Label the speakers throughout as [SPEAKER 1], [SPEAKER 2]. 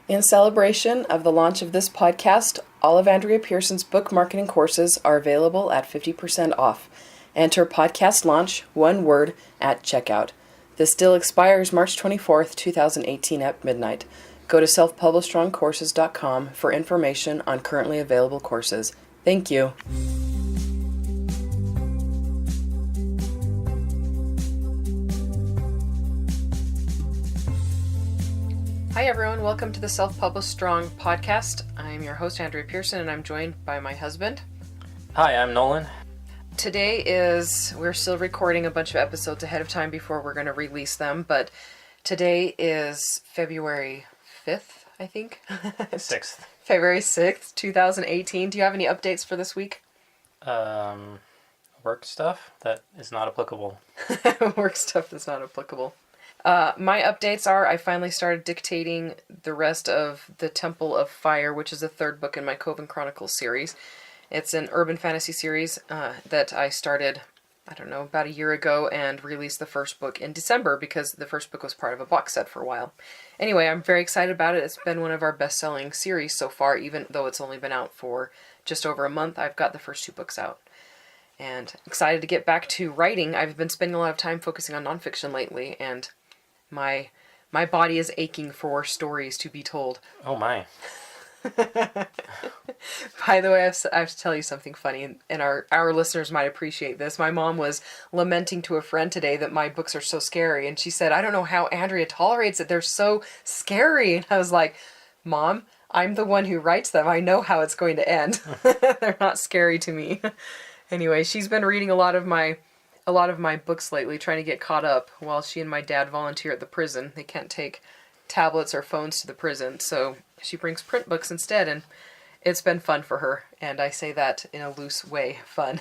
[SPEAKER 1] In celebration of the launch of this podcast, all of Andrea Pearson's book marketing courses are available at 50% off. Enter podcast launch, one word, at checkout. This deal expires March 24th, 2018 at midnight. Go to selfpublishstrongcourses.com for information on currently available courses. Thank you. Hi everyone, welcome to the Self-Published Strong podcast. I'm your host, Andrea Pearson, and I'm joined by my husband.
[SPEAKER 2] Hi, I'm Nolan.
[SPEAKER 1] We're still recording a bunch of episodes ahead of time before we're going to release them, but today is February 5th, I think?
[SPEAKER 2] 6th.
[SPEAKER 1] February 6th, 2018. Do you have any updates for this week?
[SPEAKER 2] Work stuff that is not applicable.
[SPEAKER 1] Work stuff that's not applicable. My updates are I finally started dictating the rest of The Temple of Fire, which is the third book in my Coven Chronicles series. It's an urban fantasy series that I started, about a year ago and released the first book in December because the first book was part of a box set for a while. Anyway, I'm very excited about it. It's been one of our best-selling series so far, even though it's only been out for just over a month. I've got the first two books out. And excited to get back to writing. I've been spending a lot of time focusing on nonfiction lately, and my body is aching for stories to be told.
[SPEAKER 2] Oh my.
[SPEAKER 1] By the way, I have to tell you something funny, and our listeners might appreciate this. My mom was lamenting to a friend today that my books are so scary, and she said, I don't know how Andrea tolerates it. They're so scary. And I was like, Mom, I'm the one who writes them. I know how it's going to end. They're not scary to me. Anyway, she's been reading a lot of my books lately, trying to get caught up while she and my dad volunteer at the prison. They can't take tablets or phones to the prison, so she brings print books instead, and it's been fun for her, and I say that in a loose way, fun.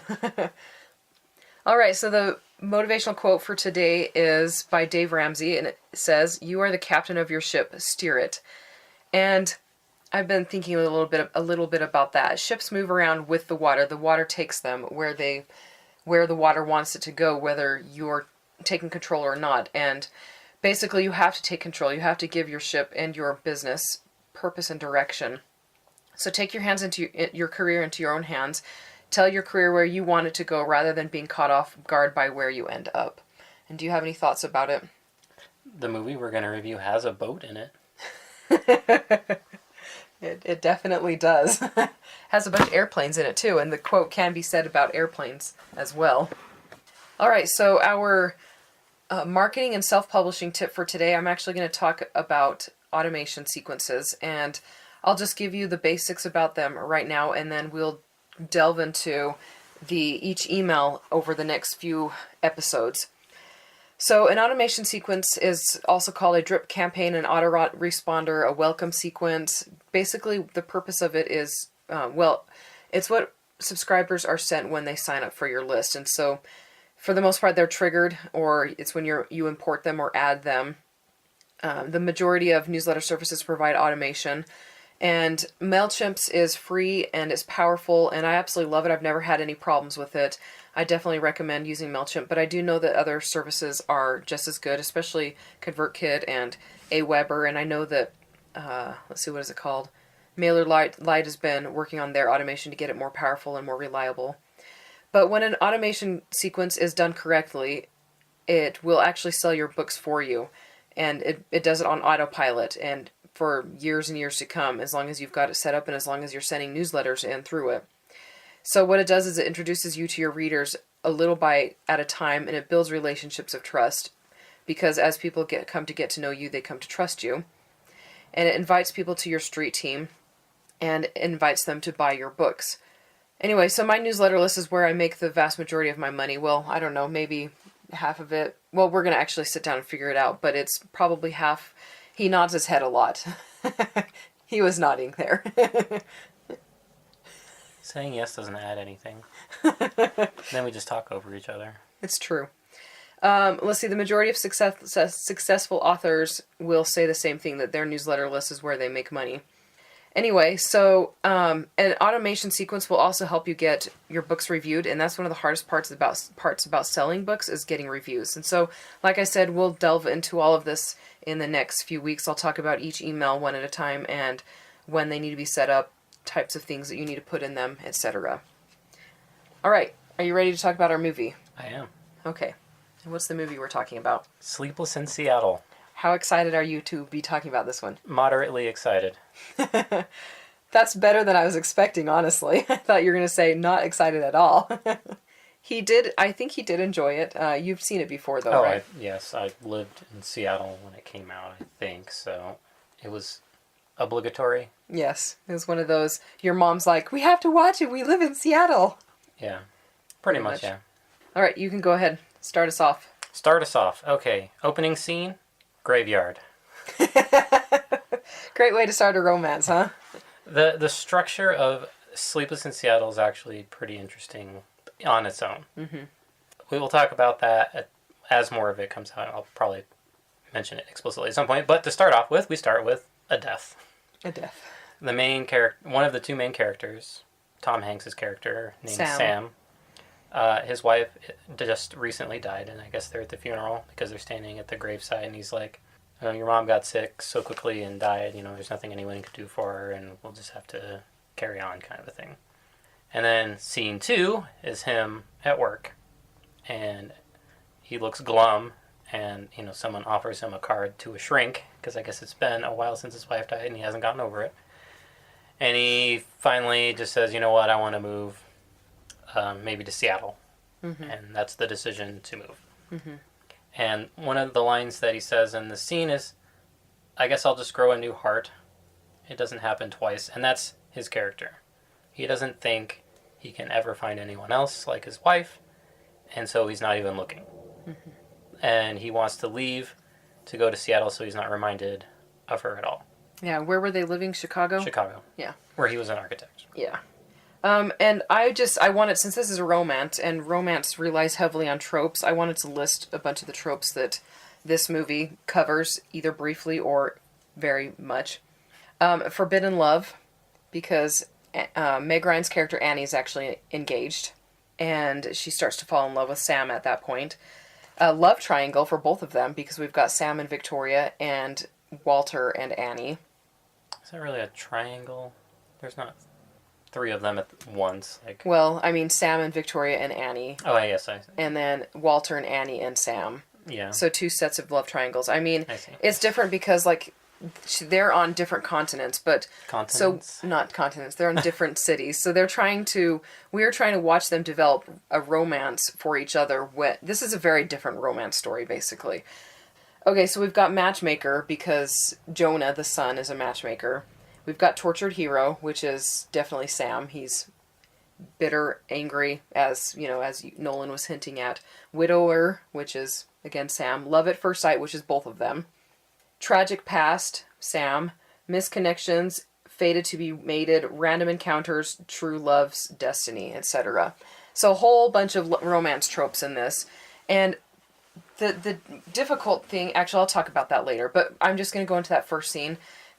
[SPEAKER 1] Alright, so the motivational quote for today is by Dave Ramsey, and it says, "You are the captain of your ship, steer it." And I've been thinking a little bit about that. Ships move around with the water takes them where the water wants it to go, whether you're taking control or not. And basically, you have to take control. You have to give your ship and your business purpose and direction. So take your hands into your career into your own hands. Tell your career where you want it to go rather than being caught off guard by where you end up. And do you have any thoughts about it?
[SPEAKER 2] The movie we're going to review has a boat in it.
[SPEAKER 1] It definitely does. Has a bunch of airplanes in it too, and the quote can be said about airplanes as well. Alright, so our marketing and self-publishing tip for today, I'm actually going to talk about automation sequences, and I'll just give you the basics about them right now, and then we'll delve into each email over the next few episodes. So an automation sequence is also called a drip campaign, an autoresponder, a welcome sequence. Basically, the purpose of it is, it's what subscribers are sent when they sign up for your list. And so, for the most part, they're triggered, or it's when you import them or add them. The majority of newsletter services provide automation. And MailChimp's is free and it's powerful, and I absolutely love it. I've never had any problems with it. I definitely recommend using MailChimp, but I do know that other services are just as good, especially ConvertKit and Aweber, and I know that, let's see, what is it called? MailerLite has been working on their automation to get it more powerful and more reliable. But when an automation sequence is done correctly, it will actually sell your books for you, and it does it on autopilot, and for years and years to come, as long as you've got it set up and as long as you're sending newsletters in through it. So what it does is it introduces you to your readers a little bit at a time, and it builds relationships of trust, because as people come to get to know you, they come to trust you. And it invites people to your street team and invites them to buy your books. Anyway, so my newsletter list is where I make the vast majority of my money. Well, I don't know, maybe half of it. Well, we're going to actually sit down and figure it out, but it's probably half. He nods his head a lot. He was nodding there.
[SPEAKER 2] Saying yes doesn't add anything. Then we just talk over each other.
[SPEAKER 1] It's true. Let's see, the majority of successful authors will say the same thing, that their newsletter list is where they make money. Anyway, so an automation sequence will also help you get your books reviewed, and that's one of the hardest parts about selling books is getting reviews. And so, like I said, we'll delve into all of this in the next few weeks. I'll talk about each email one at a time and when they need to be set up, types of things that you need to put in them, etc. All right, are you ready to talk about our movie?
[SPEAKER 2] I am.
[SPEAKER 1] Okay, and what's the movie we're talking about?
[SPEAKER 2] Sleepless in Seattle.
[SPEAKER 1] How excited are you to be talking about this one?
[SPEAKER 2] Moderately excited.
[SPEAKER 1] That's better than I was expecting, honestly. I thought you were going to say not excited at all. I think he did enjoy it. You've seen it before, though, right?
[SPEAKER 2] Yes, I lived in Seattle when it came out, I think, so it was obligatory.
[SPEAKER 1] Yes, it was one of those, your mom's like, we have to watch it, we live in Seattle.
[SPEAKER 2] Yeah, pretty much, yeah.
[SPEAKER 1] All right, you can go ahead. Start us off.
[SPEAKER 2] Start us off. Okay, opening scene, graveyard.
[SPEAKER 1] Great way to start a romance, huh?
[SPEAKER 2] The structure of Sleepless in Seattle is actually pretty interesting on its own. Mm-hmm. We will talk about that as more of it comes out. I'll probably mention it explicitly at some point. But to start off with, we start with a death.
[SPEAKER 1] A death.
[SPEAKER 2] The main character, one of the two main characters, Tom Hanks' character named Sam. His wife just recently died, and I guess they're at the funeral because they're standing at the graveside, and he's like, your mom got sick so quickly and died, there's nothing anyone could do for her, and we'll just have to carry on, kind of a thing. And then scene 2 is him at work, and he looks glum, and, someone offers him a card to a shrink, because I guess it's been a while since his wife died, and he hasn't gotten over it. And he finally just says, you know what, I want to move, maybe to Seattle. Mm-hmm. And that's the decision to move. Mm-hmm. And one of the lines that he says in the scene is, I guess I'll just grow a new heart. It doesn't happen twice. And that's his character. He doesn't think he can ever find anyone else like his wife, and so he's not even looking. Mm-hmm. And he wants to leave to go to Seattle so he's not reminded of her at all.
[SPEAKER 1] Yeah, where were they living? Chicago?
[SPEAKER 2] Chicago.
[SPEAKER 1] Yeah.
[SPEAKER 2] Where he was an architect.
[SPEAKER 1] Yeah. And I wanted, since this is a romance, and romance relies heavily on tropes, I wanted to list a bunch of the tropes that this movie covers, either briefly or very much. Forbidden love, because Meg Ryan's character Annie is actually engaged, and she starts to fall in love with Sam at that point. Love triangle for both of them, because we've got Sam and Victoria, and Walter and Annie.
[SPEAKER 2] Is that really a triangle? There's not 3 of them at once.
[SPEAKER 1] Well, I mean Sam and Victoria and Annie.
[SPEAKER 2] Oh, yes, I see.
[SPEAKER 1] And then Walter and Annie and Sam.
[SPEAKER 2] Yeah.
[SPEAKER 1] So 2 sets of love triangles. I mean,
[SPEAKER 2] I see.
[SPEAKER 1] It's different because, they're on different continents, but...
[SPEAKER 2] Continents?
[SPEAKER 1] So, not continents. They're in different cities. So we're trying to watch them develop a romance for each other. This is a very different romance story, basically. Okay, so we've got matchmaker, because Jonah, the son, is a matchmaker. We've got tortured hero, which is definitely Sam. He's bitter, angry, as Nolan was hinting at. Widower, which is, again, Sam. Love at first sight, which is both of them. Tragic past, Sam. Misconnections, fated to be mated, random encounters, true love's destiny, etc. So a whole bunch of romance tropes in this. And the difficult thing, actually I'll talk about that later, but I'm just going to go into that first scene.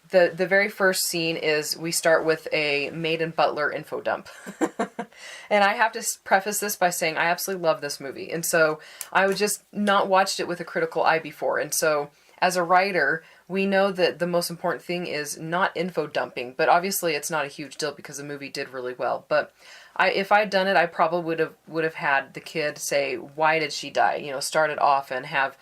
[SPEAKER 1] The very first scene is we start with a maid and butler info dump. And I have to preface this by saying I absolutely love this movie. And so I would just not watched it with a critical eye before. And so as a writer, we know that the most important thing is not info dumping. But obviously it's not a huge deal because the movie did really well. But if I'd done it, I probably would have had the kid say, why did she die? Start it off and have...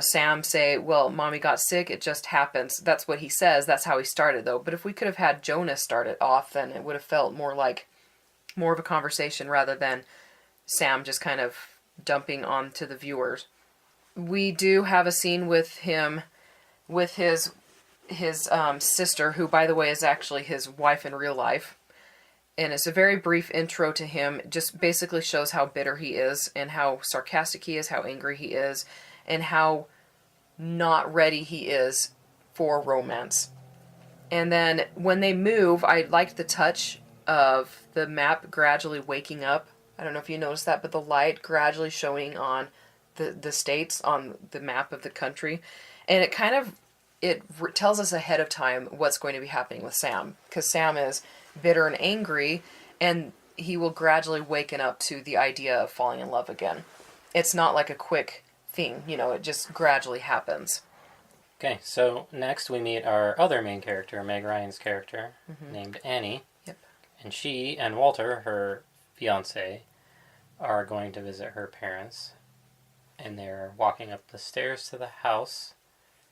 [SPEAKER 1] Sam say, well, mommy got sick, it just happens. That's what he says. That's how he started, though. But if we could have had Jonah start it off, then it would have felt more of a conversation rather than Sam just kind of dumping onto the viewers. We do have a scene with him, with his sister, who, by the way, is actually his wife in real life. And it's a very brief intro to him. Just basically shows how bitter he is and how sarcastic he is, how angry he is, and how not ready he is for romance. And then when they move, I liked the touch of the map gradually waking up. I don't know if you noticed that, but the light gradually showing on the states on the map of the country. And it kind of tells us ahead of time what's going to be happening with Sam, because Sam is bitter and angry, and he will gradually waken up to the idea of falling in love again. It's not like a quick thing, it just gradually happens.
[SPEAKER 2] Okay, so next we meet our other main character, Meg Ryan's character, named Annie.
[SPEAKER 1] Yep.
[SPEAKER 2] And she and Walter, her fiancé, are going to visit her parents. And they're walking up the stairs to the house,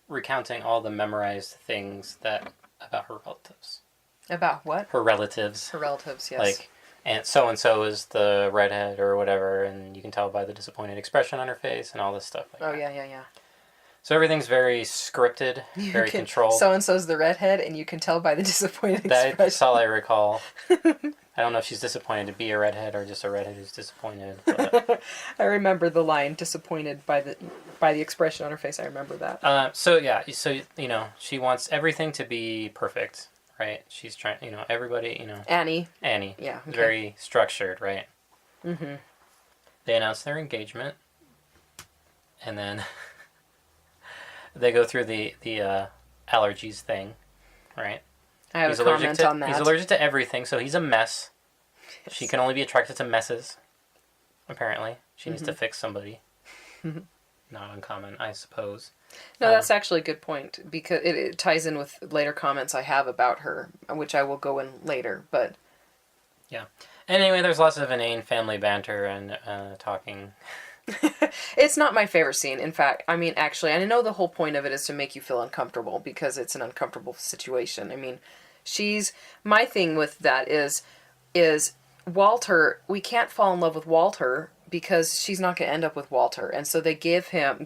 [SPEAKER 2] recounting all the memorized things about her relatives.
[SPEAKER 1] About what?
[SPEAKER 2] Her relatives.
[SPEAKER 1] Her relatives, yes.
[SPEAKER 2] Like, and so is the redhead or whatever, and you can tell by the disappointed expression on her face and all this stuff.
[SPEAKER 1] Yeah.
[SPEAKER 2] So everything's very scripted, very controlled.
[SPEAKER 1] So-and-so's the redhead, and you can tell by the disappointed expression.
[SPEAKER 2] That's all I recall. I don't know if she's disappointed to be a redhead or just a redhead who's disappointed. But...
[SPEAKER 1] I remember the line, disappointed by the expression on her face. I remember that.
[SPEAKER 2] So she wants everything to be perfect, right? She's trying, everybody,
[SPEAKER 1] Annie.
[SPEAKER 2] Yeah. Okay. Very structured, right?
[SPEAKER 1] Mm-hmm.
[SPEAKER 2] They announce their engagement, and then... They go through the allergies thing, right?
[SPEAKER 1] I have a comment on that.
[SPEAKER 2] He's allergic to everything, so he's a mess. Yes. She can only be attracted to messes, apparently. She needs to fix somebody. Not uncommon, I suppose.
[SPEAKER 1] No, that's actually a good point, because it ties in with later comments I have about her, which I will go in later, but...
[SPEAKER 2] Yeah. Anyway, there's lots of inane family banter and talking...
[SPEAKER 1] It's not my favorite scene. In fact, actually, I know the whole point of it is to make you feel uncomfortable because it's an uncomfortable situation. My thing with that is Walter, we can't fall in love with Walter because she's not going to end up with Walter. And so they give him,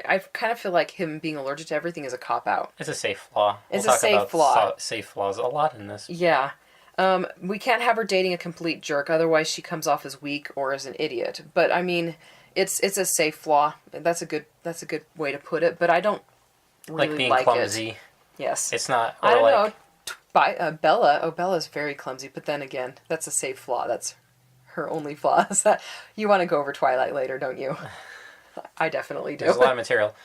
[SPEAKER 1] I kind of feel like him being allergic to everything is a cop-out.
[SPEAKER 2] It's a safe flaw.
[SPEAKER 1] It's a safe flaw.
[SPEAKER 2] Safe flaws a lot in this.
[SPEAKER 1] Yeah. We can't have her dating a complete jerk, otherwise she comes off as weak or as an idiot. But it's a safe flaw. That's a good way to put it. But I don't really
[SPEAKER 2] like being
[SPEAKER 1] like
[SPEAKER 2] clumsy.
[SPEAKER 1] It. Yes,
[SPEAKER 2] it's not.
[SPEAKER 1] I don't know. Bella. Oh, Bella's very clumsy. But then again, that's a safe flaw. That's her only flaw. You want to go over Twilight later, don't you? I definitely do.
[SPEAKER 2] There's a lot of material.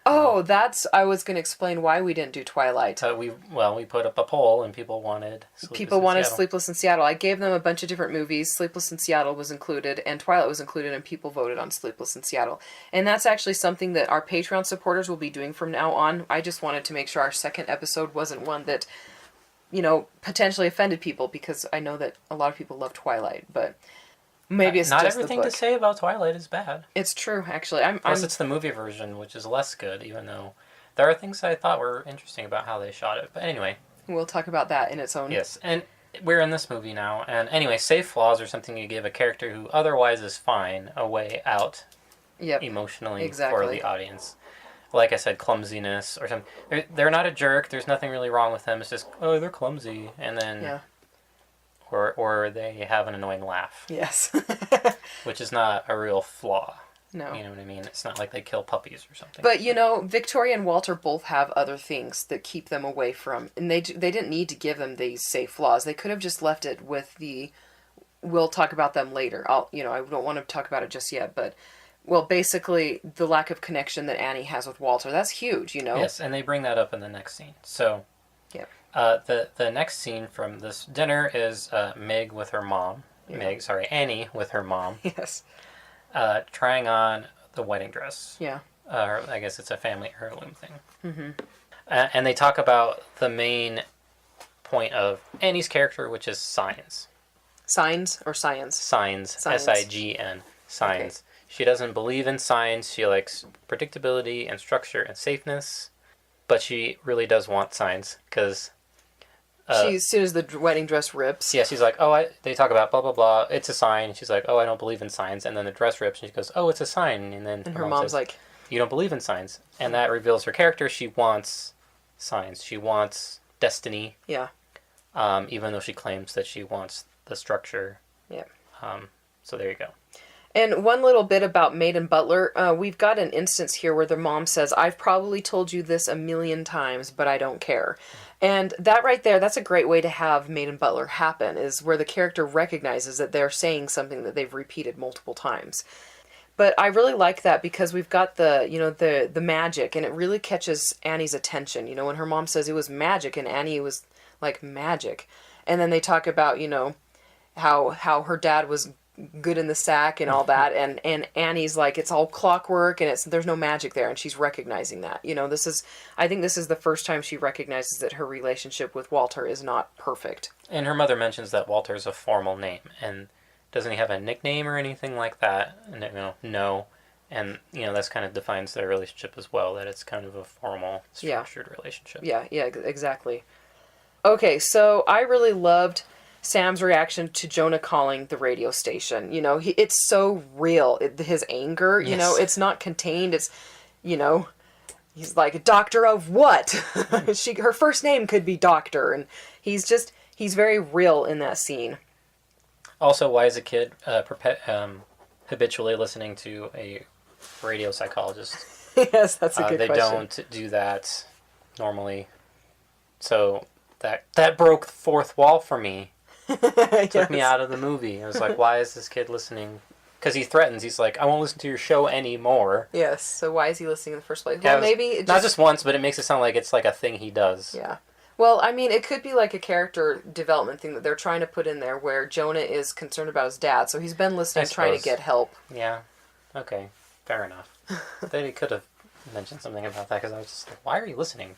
[SPEAKER 1] I was going to explain why we didn't do Twilight.
[SPEAKER 2] We put up a poll and people wanted
[SPEAKER 1] Sleepless in Seattle. I gave them a bunch of different movies. Sleepless in Seattle was included and Twilight was included, and people voted on Sleepless in Seattle. And that's actually something that our Patreon supporters will be doing from now on. I just wanted to make sure our second episode wasn't one that, potentially offended people, because I know that a lot of people love Twilight, but... Maybe it's
[SPEAKER 2] not
[SPEAKER 1] just
[SPEAKER 2] everything
[SPEAKER 1] the book.
[SPEAKER 2] To say about Twilight is bad.
[SPEAKER 1] It's true, actually.
[SPEAKER 2] Plus, it's the movie version, which is less good, even though there are things I thought were interesting about how they shot it. But anyway,
[SPEAKER 1] we'll talk about that in its own.
[SPEAKER 2] Yes, and we're in this movie now. And anyway, safe flaws are something you give a character who otherwise is fine a way out, emotionally for the audience. Like I said, clumsiness or something. They're not a jerk. There's nothing really wrong with them. It's just they're clumsy, and then. Yeah. Or they have an annoying laugh.
[SPEAKER 1] Yes.
[SPEAKER 2] Which is not a real flaw.
[SPEAKER 1] No.
[SPEAKER 2] You know what I mean? It's not like they kill puppies or something.
[SPEAKER 1] But, Victoria and Walter both have other things that keep them away from... And they didn't need to give them these safe flaws. They could have just left it with the... We'll talk about them later. I don't want to talk about it just yet, but... Well, basically, the lack of connection that Annie has with Walter. That's huge,
[SPEAKER 2] Yes, and they bring that up in the next scene. So...
[SPEAKER 1] Yeah.
[SPEAKER 2] The next scene from this dinner is Meg with her mom. Yeah. Annie with her mom.
[SPEAKER 1] Yes.
[SPEAKER 2] Trying on the wedding dress.
[SPEAKER 1] Yeah.
[SPEAKER 2] I guess it's a family heirloom thing.
[SPEAKER 1] Mm-hmm.
[SPEAKER 2] And they talk about the main point of Annie's character, which is signs.
[SPEAKER 1] Signs or science?
[SPEAKER 2] Signs. S-I-G-N. Signs. Okay. She doesn't believe in signs. She likes predictability and structure and safeness. But she really does want signs, because...
[SPEAKER 1] as soon as the wedding dress rips.
[SPEAKER 2] Yeah, she's like, they talk about blah, blah, blah, it's a sign. And she's like, I don't believe in signs. And then the dress rips, and she goes, it's a sign. And then
[SPEAKER 1] her mom's like...
[SPEAKER 2] You don't believe in signs. And that reveals her character. She wants signs. She wants destiny.
[SPEAKER 1] Yeah.
[SPEAKER 2] Even though she claims that she wants the structure.
[SPEAKER 1] Yeah.
[SPEAKER 2] So there you go.
[SPEAKER 1] And one little bit about Maid and Butler. We've got an instance here where their mom says, I've probably told you this 1,000,000 times, but I don't care. And that right there, that's a great way to have Maid and Butler happen, is where the character recognizes that they're saying something that they've repeated multiple times. But I really like that because we've got the magic, and it really catches Annie's attention. When her mom says it was magic, and Annie was like, magic. And then they talk about, how her dad was good in the sack and all that, and Annie's like, it's all clockwork, and there's no magic there, and she's recognizing that. I think this is the first time she recognizes that her relationship with Walter is not perfect.
[SPEAKER 2] And her mother mentions that Walter's a formal name, and doesn't he have a nickname or anything like that? And no. And that's kind of defines their relationship as well, that it's kind of a formal, structured relationship.
[SPEAKER 1] Yeah, exactly. Okay, so I really loved Sam's reaction to Jonah calling the radio station. It's so real. His anger,
[SPEAKER 2] Yes.
[SPEAKER 1] It's not contained. It's, he's like, doctor of what? Her first name could be Doctor, and he's very real in that scene.
[SPEAKER 2] Also, why is a kid habitually listening to a radio psychologist?
[SPEAKER 1] Yes, that's a good
[SPEAKER 2] they
[SPEAKER 1] question.
[SPEAKER 2] They don't do that normally. So that broke the fourth wall for me. Took me out of the movie. I was like, why is this kid listening? Because he threatens. He's like, I won't listen to your show anymore.
[SPEAKER 1] Yes, so why is he listening in the first place? Well, maybe...
[SPEAKER 2] Not just once, but it makes it sound like it's like a thing he does.
[SPEAKER 1] Yeah. Well, I mean, it could be like a character development thing that they're trying to put in there where Jonah is concerned about his dad, so he's been listening, trying to get help.
[SPEAKER 2] Yeah. Okay. Fair enough. They could have mentioned something about that, because I was just like, why are you listening?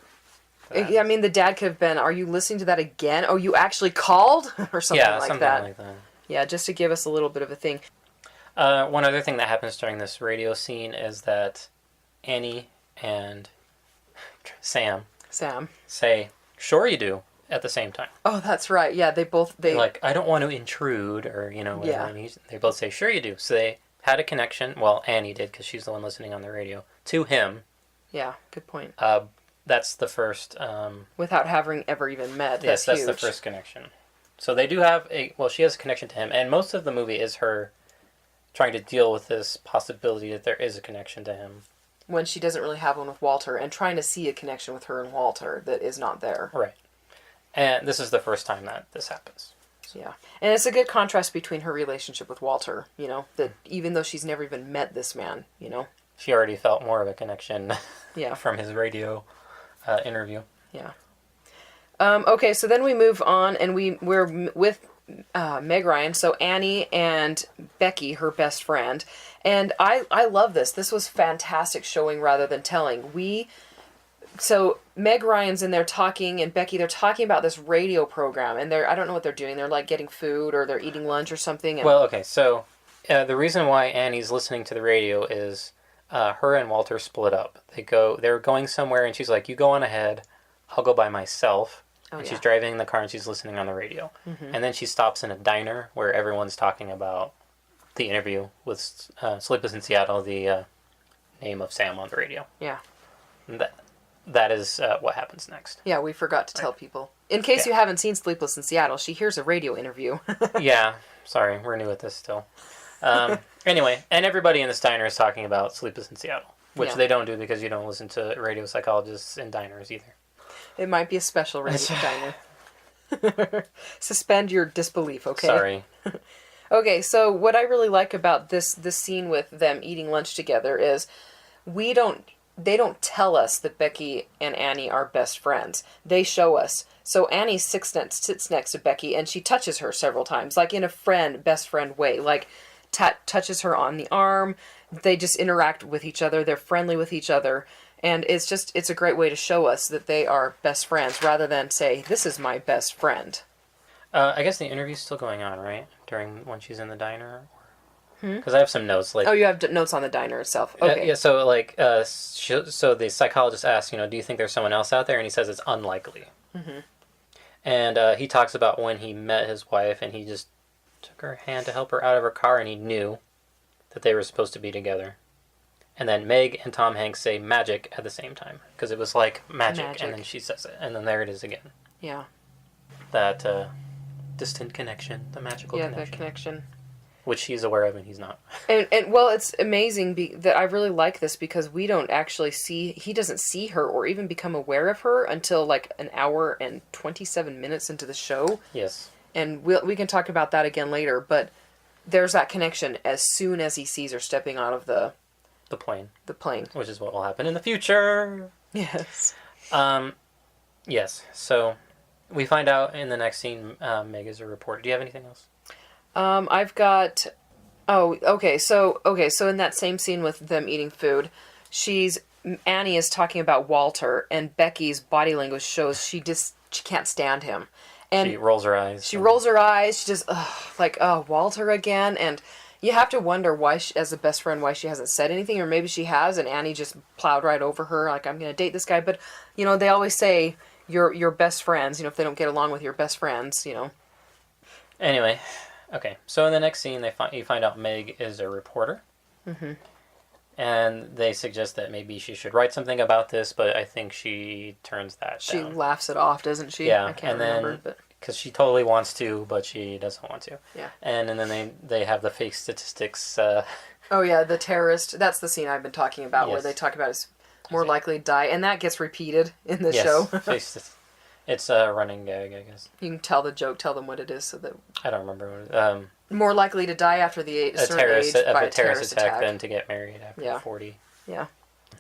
[SPEAKER 1] Yeah, I mean, the dad could have been, are you listening to that again? Oh, you actually called? Or something like that.
[SPEAKER 2] Like that.
[SPEAKER 1] Yeah, just to give us a little bit of a thing.
[SPEAKER 2] One other thing that happens during this radio scene is that Annie and Sam say, sure you do, at the same time.
[SPEAKER 1] Oh, that's right. Yeah, they
[SPEAKER 2] like, I don't want to intrude, or, whatever.
[SPEAKER 1] Yeah.
[SPEAKER 2] And they both say, sure you do. So they had a connection, well, Annie did, because she's the one listening on the radio, to him.
[SPEAKER 1] Yeah, good point.
[SPEAKER 2] That's the first...
[SPEAKER 1] without having ever even met.
[SPEAKER 2] Yes, that's
[SPEAKER 1] huge.
[SPEAKER 2] the first connection. So they do have she has a connection to him, and most of the movie is her trying to deal with this possibility that there is a connection to him.
[SPEAKER 1] When she doesn't really have one with Walter, and trying to see a connection with her and Walter that is not there.
[SPEAKER 2] Right. And this is the first time that this happens.
[SPEAKER 1] So. Yeah. And it's a good contrast between her relationship with Walter, that even though she's never even met this man,
[SPEAKER 2] She already felt more of a connection
[SPEAKER 1] yeah.
[SPEAKER 2] from his radio interview.
[SPEAKER 1] Yeah. Okay, so then we move on, and we're with Meg Ryan, so Annie and Becky, her best friend. And I love this. This was fantastic showing rather than telling. So Meg Ryan's in there talking, and Becky, they're talking about this radio program, and I don't know what they're doing. They're like getting food, or they're eating lunch or something.
[SPEAKER 2] Well, okay, so the reason why Annie's listening to the radio is her and Walter split up. They're going somewhere, and she's like, you go on ahead, I'll go by myself.
[SPEAKER 1] Oh,
[SPEAKER 2] and
[SPEAKER 1] yeah.
[SPEAKER 2] she's driving in the car, and she's listening on the radio.
[SPEAKER 1] Mm-hmm.
[SPEAKER 2] And then she stops in a diner where everyone's talking about the interview with Sleepless in Seattle, the name of Sam on the radio.
[SPEAKER 1] Yeah.
[SPEAKER 2] And that is what happens next.
[SPEAKER 1] Yeah, we forgot to tell people. In case you haven't seen Sleepless in Seattle, she hears a radio interview.
[SPEAKER 2] Yeah, sorry, we're new at this still. Anyway, and everybody in this diner is talking about Sleepless in Seattle, which they don't do because you don't listen to radio psychologists in diners either.
[SPEAKER 1] It might be a special radio diner. Suspend your disbelief, okay?
[SPEAKER 2] Sorry.
[SPEAKER 1] Okay, so what I really like about this scene with them eating lunch together is they don't tell us that Becky and Annie are best friends. They show us. So Annie sits next to Becky, and she touches her several times, like in a best friend way, like touches her on the arm. They just interact with each other. They're friendly with each other. And it's a great way to show us that they are best friends, rather than say, this is my best friend.
[SPEAKER 2] I guess the interview's still going on, right? When she's in the diner? Because I have some notes.
[SPEAKER 1] Oh, you have notes on the diner itself. Okay.
[SPEAKER 2] Yeah, so so the psychologist asks, do you think there's someone else out there? And he says it's unlikely. Mm-hmm. And he talks about when he met his wife, and he just took her hand to help her out of her car, and he knew that they were supposed to be together. And then Meg and Tom Hanks say magic at the same time, because it was like magic, and then she says it, and then there it is again.
[SPEAKER 1] Yeah.
[SPEAKER 2] That distant connection, the magical connection.
[SPEAKER 1] Yeah, the connection.
[SPEAKER 2] Which he's aware of and he's not.
[SPEAKER 1] And well, it's amazing that I really like this, because we don't actually he doesn't see her or even become aware of her until like an hour and 27 minutes into the show.
[SPEAKER 2] Yes.
[SPEAKER 1] And we can talk about that again later, but there's that connection as soon as he sees her stepping out of the
[SPEAKER 2] plane.
[SPEAKER 1] The plane.
[SPEAKER 2] Which is what will happen in the future.
[SPEAKER 1] Yes.
[SPEAKER 2] Yes. So we find out in the next scene, Meg is a reporter. Do you have anything else?
[SPEAKER 1] I've got... Oh, okay. So in that same scene with them eating food, Annie is talking about Walter, and Becky's body language shows she can't stand him. And
[SPEAKER 2] she rolls her eyes.
[SPEAKER 1] She rolls her eyes. She just, Walter again. And you have to wonder why, as a best friend, why she hasn't said anything. Or maybe she has, and Annie just plowed right over her, like, I'm going to date this guy. But, they always say your best friends, if they don't get along with your best friends,
[SPEAKER 2] Anyway, okay. So in the next scene, you find out Meg is a reporter.
[SPEAKER 1] Mm-hmm.
[SPEAKER 2] And they suggest that maybe she should write something about this, but I think she turns that down.
[SPEAKER 1] She laughs it off, doesn't she?
[SPEAKER 2] Yeah,
[SPEAKER 1] I can't remember.
[SPEAKER 2] Because she totally wants to, but she doesn't want to.
[SPEAKER 1] Yeah.
[SPEAKER 2] And then they have the fake statistics.
[SPEAKER 1] Oh, yeah, the terrorist. That's the scene I've been talking about,
[SPEAKER 2] yes.
[SPEAKER 1] where they talk about is more likely to die. And that gets repeated in the show.
[SPEAKER 2] It's a running gag, I guess.
[SPEAKER 1] You can tell the joke, tell them what it is, so that...
[SPEAKER 2] I don't remember what it is.
[SPEAKER 1] More likely to die after the terrorist
[SPEAKER 2] attack than to get married after 40.
[SPEAKER 1] Yeah.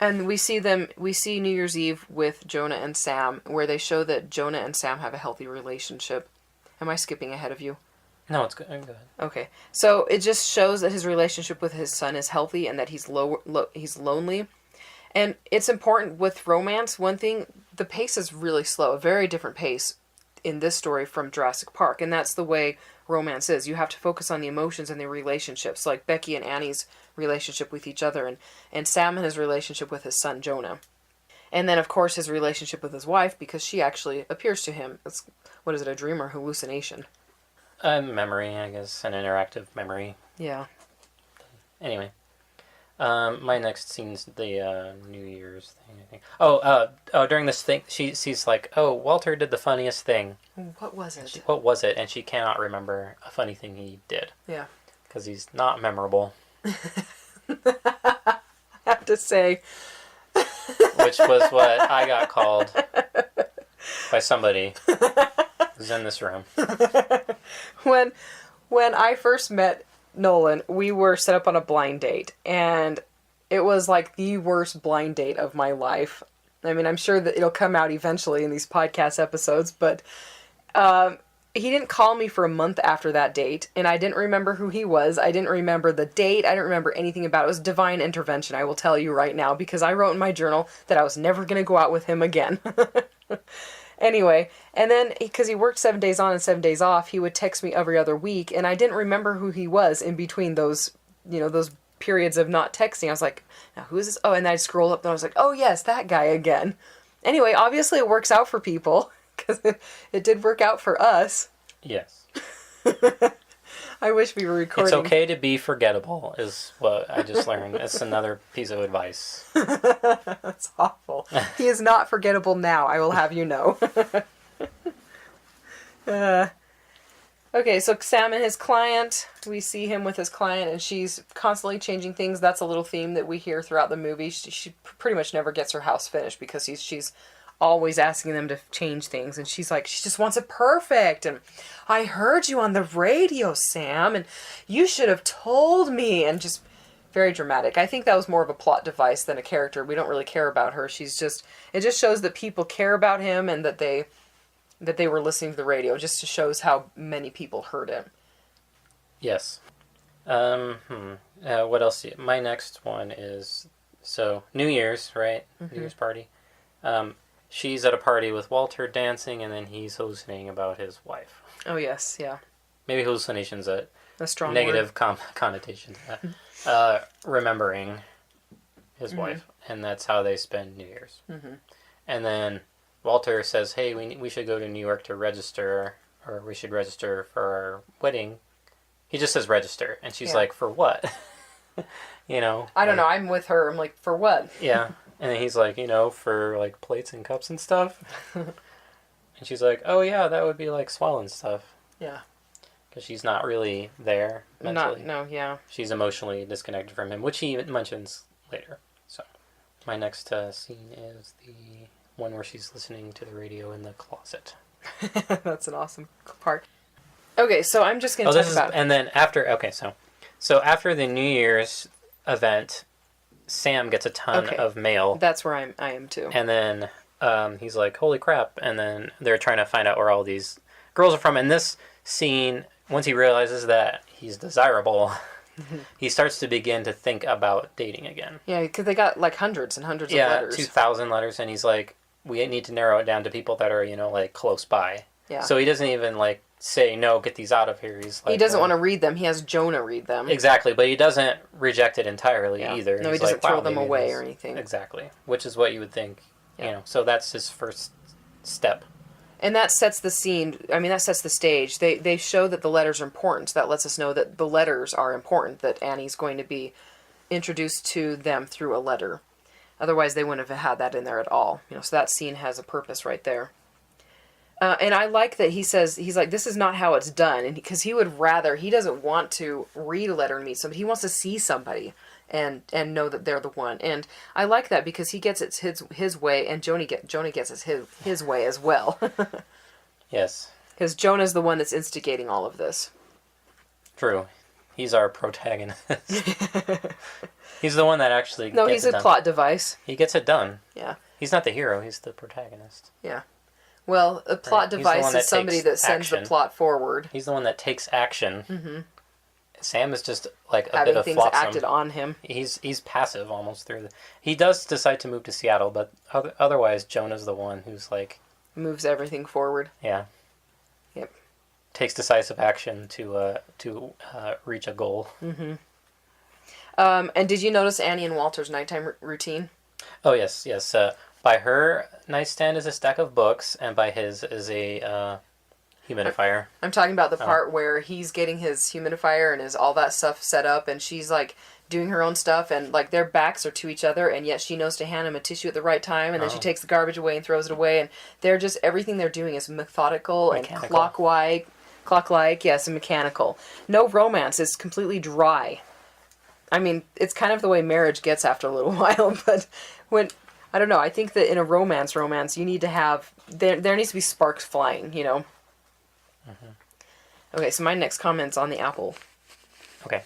[SPEAKER 1] And we see New Year's Eve with Jonah and Sam, where they show that Jonah and Sam have a healthy relationship. Am I skipping ahead of you?
[SPEAKER 2] No, it's good. Go ahead.
[SPEAKER 1] Okay. So it just shows that his relationship with his son is healthy and that he's he's lonely. And it's important with romance. One thing, the pace is really slow, a very different pace in this story from Jurassic Park. And that's the way romance is. You have to focus on the emotions and the relationships, like Becky and Annie's relationship with each other, and Sam and his relationship with his son Jonah. And then, of course, his relationship with his wife, because she actually appears to him. What is it, a dream or hallucination?
[SPEAKER 2] A memory, I guess, an interactive memory.
[SPEAKER 1] Yeah.
[SPEAKER 2] Anyway. My next scene's the New Year's thing, I think. During this thing, she's like, Walter did the funniest thing.
[SPEAKER 1] What was it?
[SPEAKER 2] What was it? And she cannot remember a funny thing he did.
[SPEAKER 1] Yeah.
[SPEAKER 2] Because he's not memorable.
[SPEAKER 1] I have to say.
[SPEAKER 2] Which was what I got called by somebody who's in this room.
[SPEAKER 1] When I first met Nolan, we were set up on a blind date, and it was like the worst blind date of my life. I mean, I'm sure that it'll come out eventually in these podcast episodes, but he didn't call me for a month after that date, and I didn't remember who he was. I didn't remember the date. I didn't remember anything about it. It was divine intervention, I will tell you right now, because I wrote in my journal that I was never going to go out with him again. Anyway, and then, because he worked 7 days on and 7 days off, he would text me every other week, and I didn't remember who he was in between those, those periods of not texting. I was like, now who is this? Oh, and I'd scroll up, and I was like, oh yes, that guy again. Anyway, obviously it works out for people, because it did work out for us.
[SPEAKER 2] Yes.
[SPEAKER 1] I wish we were recording.
[SPEAKER 2] It's okay to be forgettable, is what I just learned. It's another piece of advice.
[SPEAKER 1] That's awful. He is not forgettable now, I will have you know. Okay, so Sam and his client, we see him with his client, and she's constantly changing things. That's a little theme that we hear throughout the movie. She pretty much never gets her house finished because she's always asking them to change things, and she's like, she just wants it perfect, and I heard you on the radio, Sam, and you should have told me, and just very dramatic. I think that was more of a plot device than a character. We don't really care about her. It just shows that people care about him, and that they were listening to the radio. Just shows how many people heard him.
[SPEAKER 2] Yes. What else? My next one is, New Year's, right?
[SPEAKER 1] Mm-hmm.
[SPEAKER 2] New Year's party. She's at a party with Walter dancing, and then he's hallucinating about his wife.
[SPEAKER 1] Oh, yes, yeah.
[SPEAKER 2] Maybe hallucination's a
[SPEAKER 1] strong
[SPEAKER 2] negative connotation to that. Remembering his wife, and that's how they spend New Year's. Mm-hmm. And then Walter says, hey, we should go to New York to register, or we should register for our wedding. He just says register, and she's like, for what? I don't know, I'm with her, I'm like, for what? Yeah. And then he's like, for like plates and cups and stuff. And she's like, oh yeah, that would be like swallowing stuff.
[SPEAKER 1] Yeah.
[SPEAKER 2] Because she's not really there mentally.
[SPEAKER 1] Yeah.
[SPEAKER 2] She's emotionally disconnected from him, which he mentions later. So, my next scene is the one where she's listening to the radio in the closet.
[SPEAKER 1] That's an awesome part. Okay, so I'm just going to talk about...
[SPEAKER 2] And then after... Okay, so after the New Year's event, Sam gets a ton of mail.
[SPEAKER 1] That's where I am too.
[SPEAKER 2] And then he's like, holy crap. And then they're trying to find out where all these girls are from. And this scene, once he realizes that he's desirable, he starts to begin to think about dating again.
[SPEAKER 1] Yeah, because they got like hundreds and hundreds of letters.
[SPEAKER 2] 2,000 letters. And he's like, we need to narrow it down to people that are, like close by. Yeah. So he doesn't even like say, no, get these out of here. He's like,
[SPEAKER 1] he doesn't want to read them. He has Jonah read them.
[SPEAKER 2] Exactly, but he doesn't reject it entirely either.
[SPEAKER 1] No, he doesn't throw them away or anything.
[SPEAKER 2] Exactly, which is what you would think, so that's his first step.
[SPEAKER 1] And that sets the scene, that sets the stage. They show that the letters are important. That lets us know that the letters are important, that Annie's going to be introduced to them through a letter. Otherwise, they wouldn't have had that in there at all. So that scene has a purpose right there. And I like that he's like, this is not how it's done. And because he doesn't want to read a letter and meet somebody. He wants to see somebody and know that they're the one. And I like that because he gets it his way, and Jonah gets it his way as well.
[SPEAKER 2] Yes.
[SPEAKER 1] Because Jonah's the one that's instigating all of this.
[SPEAKER 2] True. He's our protagonist. He's the one that actually
[SPEAKER 1] No, he's a plot device.
[SPEAKER 2] He gets it done.
[SPEAKER 1] Yeah.
[SPEAKER 2] He's not the hero, he's the protagonist.
[SPEAKER 1] Yeah. Well, a plot device is somebody that sends the plot forward.
[SPEAKER 2] He's the one that takes action. Mm-hmm. Sam is just like a
[SPEAKER 1] having
[SPEAKER 2] bit of
[SPEAKER 1] things
[SPEAKER 2] flotsam.
[SPEAKER 1] acted on him.
[SPEAKER 2] He's passive almost through the... He does decide to move to Seattle, but otherwise Jonah's the one who's like...
[SPEAKER 1] Moves everything forward.
[SPEAKER 2] Yeah.
[SPEAKER 1] Yep. Takes
[SPEAKER 2] decisive action to reach a goal.
[SPEAKER 1] Mm-hmm. And did you notice Annie and Walter's nighttime routine?
[SPEAKER 2] Oh, yes. By her nightstand is a stack of books, and by his is a humidifier.
[SPEAKER 1] I'm talking about the part where he's getting his humidifier and all that stuff set up, and she's like doing her own stuff, and like their backs are to each other, and yet she knows to hand him a tissue at the right time, and then she takes the garbage away and throws it away, and they're just, everything they're doing is methodical and clock-like, yes, and mechanical. No romance. It's completely dry. It's kind of the way marriage gets after a little while, but I don't know, I think that in a romance, you need to have, there needs to be sparks flying, Mm-hmm. Okay, so my next comment's on the apple.
[SPEAKER 2] Okay.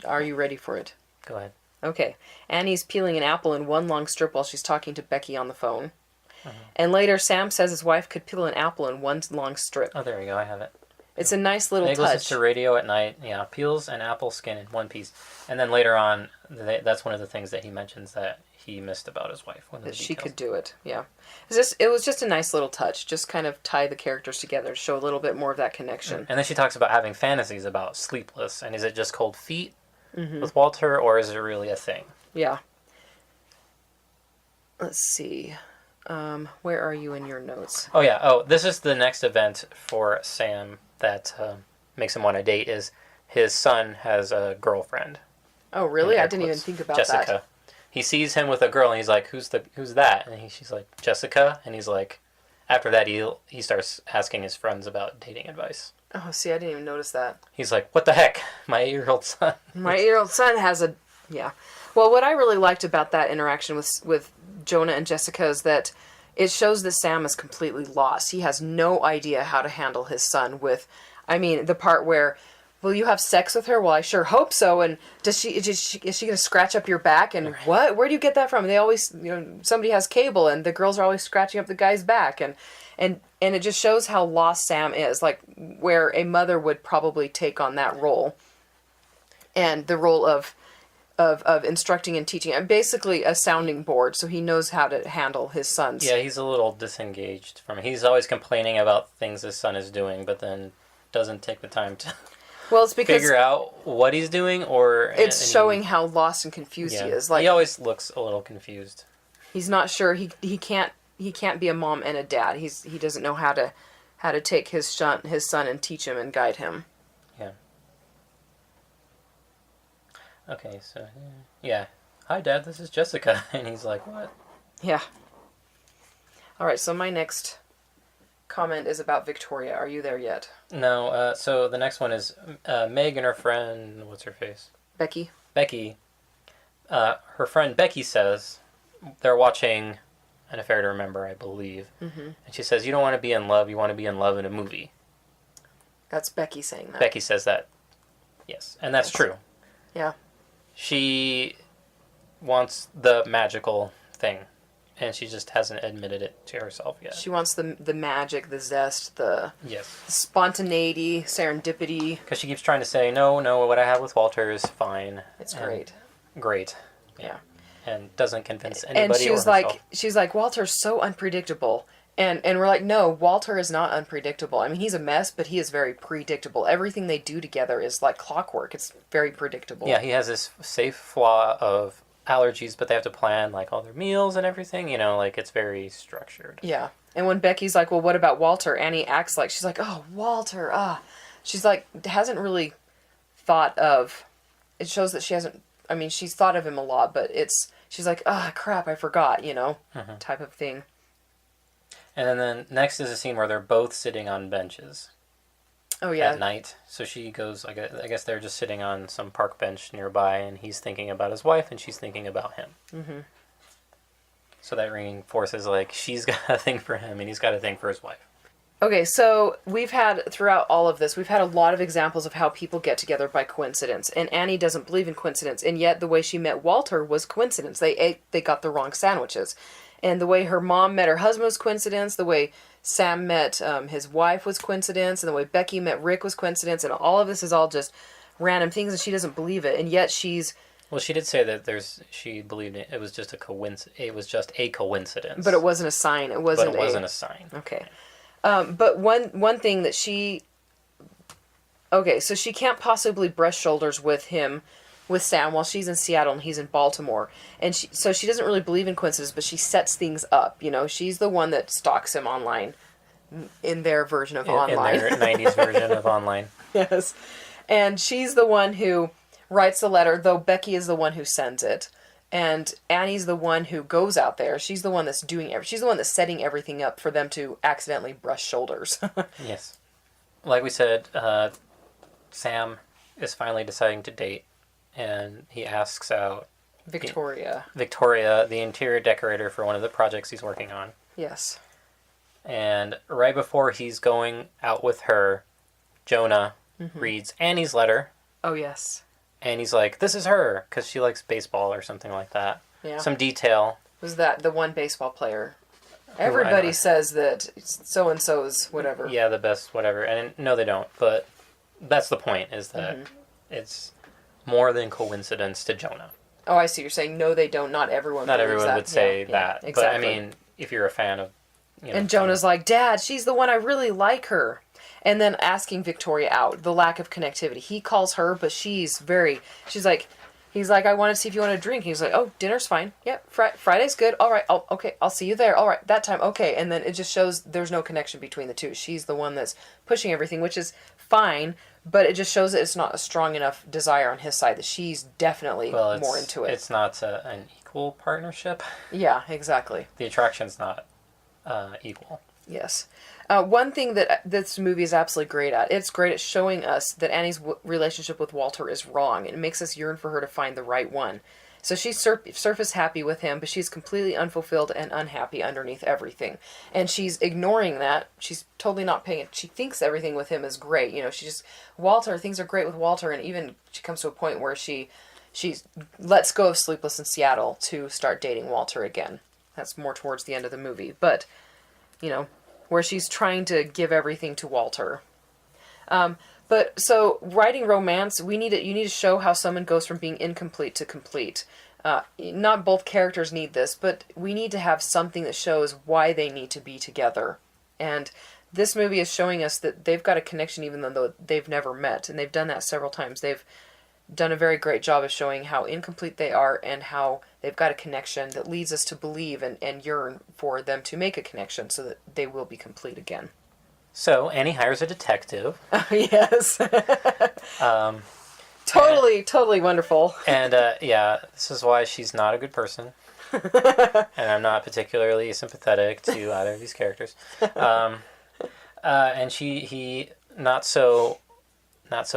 [SPEAKER 1] Are you ready for it?
[SPEAKER 2] Go ahead.
[SPEAKER 1] Okay. Annie's peeling an apple in one long strip while she's talking to Becky on the phone. Mm-hmm. And later, Sam says his wife could peel an apple in one long strip.
[SPEAKER 2] Oh, there you go, I have it.
[SPEAKER 1] It's a nice little touch.
[SPEAKER 2] Listens to radio at night, peels an apple skin in one piece. And then later on, that's one of the things that he mentions that he missed about his wife.
[SPEAKER 1] That she could do it, yeah. It was just a nice little touch, just kind of tie the characters together to show a little bit more of that connection.
[SPEAKER 2] And then she talks about having fantasies about Sleepless, and is it just cold feet with Walter, or is it really a thing?
[SPEAKER 1] Yeah. Let's see. Where are you in your notes?
[SPEAKER 2] Oh, yeah. Oh, this is the next event for Sam that makes him want to date, is his son has a girlfriend.
[SPEAKER 1] Oh, really? I didn't even think about
[SPEAKER 2] Jessica.
[SPEAKER 1] that.
[SPEAKER 2] He sees him with a girl, and he's like, who's that? And she's like, Jessica. And he's like, after that, he starts asking his friends about dating advice.
[SPEAKER 1] Oh, see, I didn't even notice that.
[SPEAKER 2] He's like, what the heck? My 8-year-old son.
[SPEAKER 1] My 8-year-old son has a... Yeah. Well, what I really liked about that interaction with Jonah and Jessica is that it shows that Sam is completely lost. He has no idea how to handle his son with... the part where... Will you have sex with her? Well, I sure hope so. And is she going to scratch up your back? And what? Where do you get that from? They always, somebody has cable, and the girls are always scratching up the guy's back. And it just shows how lost Sam is, like where a mother would probably take on that role. And the role of instructing and teaching. And basically a sounding board, so he knows how to handle his sons.
[SPEAKER 2] Yeah, he's a little disengaged from it. He's always complaining about things his son is doing, but then doesn't take the time to...
[SPEAKER 1] Well, it's because
[SPEAKER 2] figure out what he's doing, or
[SPEAKER 1] it's showing how lost and confused he is. Like,
[SPEAKER 2] he always looks a little confused.
[SPEAKER 1] He's not sure. He can't be a mom and a dad. He doesn't know how to take his son and teach him and guide him.
[SPEAKER 2] Yeah. Okay, so yeah. Hi, Dad. This is Jessica, and he's like, what?
[SPEAKER 1] Yeah. All right. So my next comment is about Victoria. Are you there yet?
[SPEAKER 2] No. So the next one is Meg and her friend. What's her face?
[SPEAKER 1] Becky.
[SPEAKER 2] Her friend Becky says they're watching An Affair to Remember, I believe. Mm-hmm. And she says, you don't want to be in love. You want to be in love in a movie.
[SPEAKER 1] That's Becky saying that.
[SPEAKER 2] Becky says that. Yes, and that's true.
[SPEAKER 1] Yeah.
[SPEAKER 2] She wants the magical thing, and she just hasn't admitted it to herself yet.
[SPEAKER 1] She wants the magic, the zest, the
[SPEAKER 2] Yes.
[SPEAKER 1] spontaneity, serendipity.
[SPEAKER 2] Because she keeps trying to say, no, what I have with Walter is fine.
[SPEAKER 1] It's great.
[SPEAKER 2] Great.
[SPEAKER 1] Yeah.
[SPEAKER 2] And doesn't convince anybody.
[SPEAKER 1] And
[SPEAKER 2] herself.
[SPEAKER 1] she's like, Walter's so unpredictable. And we're like, no, Walter is not unpredictable. I mean, he's a mess, but he is very predictable. Everything they do together is like clockwork. It's very predictable.
[SPEAKER 2] Yeah, he has this safe flaw of allergies, but they have to plan like all their meals and everything. You know, like it's very structured.
[SPEAKER 1] Yeah. And when Becky's like, well, what about Walter? Annie acts like, she's like, oh, Walter, She's like, hasn't really thought of, it shows that she hasn't, I mean, she's thought of him a lot, but she's like, crap, I forgot, type of thing.
[SPEAKER 2] And then next is a scene where they're both sitting on benches.
[SPEAKER 1] Oh, yeah.
[SPEAKER 2] At night. So she goes, I guess they're just sitting on some park bench nearby, and he's thinking about his wife, and she's thinking about him. Mm-hmm. So that reinforces, like, she's got a thing for him, and he's got a thing for his wife.
[SPEAKER 1] Okay, so we've had, throughout all of this, we've had a lot of examples of how people get together by coincidence. And Annie doesn't believe in coincidence, and yet the way she met Walter was coincidence. They got the wrong sandwiches. And the way her mom met her husband was coincidence. The way Sam met his wife was coincidence. And the way Becky met Rick was coincidence. And all of this is all just random things, and she doesn't believe it. And yet she's...
[SPEAKER 2] Well, she did say that she believed it was just a coincidence. It was just a coincidence.
[SPEAKER 1] But it wasn't a sign. It wasn't
[SPEAKER 2] a sign.
[SPEAKER 1] Okay. But one thing that she... Okay, so she can't possibly brush shoulders with Sam while she's in Seattle and he's in Baltimore. And so she doesn't really believe in coincidences, but she sets things up. She's the one that stalks him online in their version of online.
[SPEAKER 2] In their 90s version of online.
[SPEAKER 1] Yes. And she's the one who writes the letter, though Becky is the one who sends it. And Annie's the one who goes out there. She's the one that's she's the one that's setting everything up for them to accidentally brush shoulders.
[SPEAKER 2] Yes. Like we said, Sam is finally deciding to date. And he asks out
[SPEAKER 1] Victoria,
[SPEAKER 2] the interior decorator for one of the projects he's working on.
[SPEAKER 1] Yes.
[SPEAKER 2] And right before he's going out with her, Jonah reads Annie's letter.
[SPEAKER 1] Oh, yes.
[SPEAKER 2] And he's like, this is her, because she likes baseball or something like that.
[SPEAKER 1] Yeah.
[SPEAKER 2] Some detail.
[SPEAKER 1] Was that the one baseball player? Everybody says that so-and-so's whatever.
[SPEAKER 2] Yeah, the best whatever. And no, they don't. But that's the point, is that it's... more than coincidence to Jonah.
[SPEAKER 1] Oh, I see. You're saying no, they don't. Not everyone.
[SPEAKER 2] Not everyone would say that.
[SPEAKER 1] Exactly.
[SPEAKER 2] But I mean, if you're a fan of,
[SPEAKER 1] and Jonah's like, Dad, she's the one. I really like her. And then asking Victoria out, the lack of connectivity. He calls her, but she's like, he's like, I want to see if you want to drink. He's like, oh, dinner's fine. Yep, Friday's good. All right, okay, I'll see you there. All right, that time, okay. And then it just shows there's no connection between the two. She's the one that's pushing everything, which is fine. But it just shows that it's not a strong enough desire on his side, that she's definitely more into it.
[SPEAKER 2] It's not an equal partnership.
[SPEAKER 1] Yeah, exactly.
[SPEAKER 2] The attraction's not equal.
[SPEAKER 1] Yes. One thing that this movie is absolutely great at, it's great at showing us that Annie's relationship with Walter is wrong. It makes us yearn for her to find the right one. So she's surface happy with him, but she's completely unfulfilled and unhappy underneath everything. And she's ignoring that. She's totally not paying it. She thinks everything with him is great. Things are great with Walter. And even she comes to a point where she lets go of Sleepless in Seattle to start dating Walter again. That's more towards the end of the movie. But, where she's trying to give everything to Walter. But so writing romance, you need to show how someone goes from being incomplete to complete. Not both characters need this, but we need to have something that shows why they need to be together. And this movie is showing us that they've got a connection even though they've never met. And they've done that several times. They've done a very great job of showing how incomplete they are and how they've got a connection that leads us to believe and yearn for them to make a connection so that they will be complete again.
[SPEAKER 2] So, Annie hires a detective.
[SPEAKER 1] Yes. Totally wonderful.
[SPEAKER 2] And, this is why she's not a good person. And I'm not particularly sympathetic to either of these characters. And he not so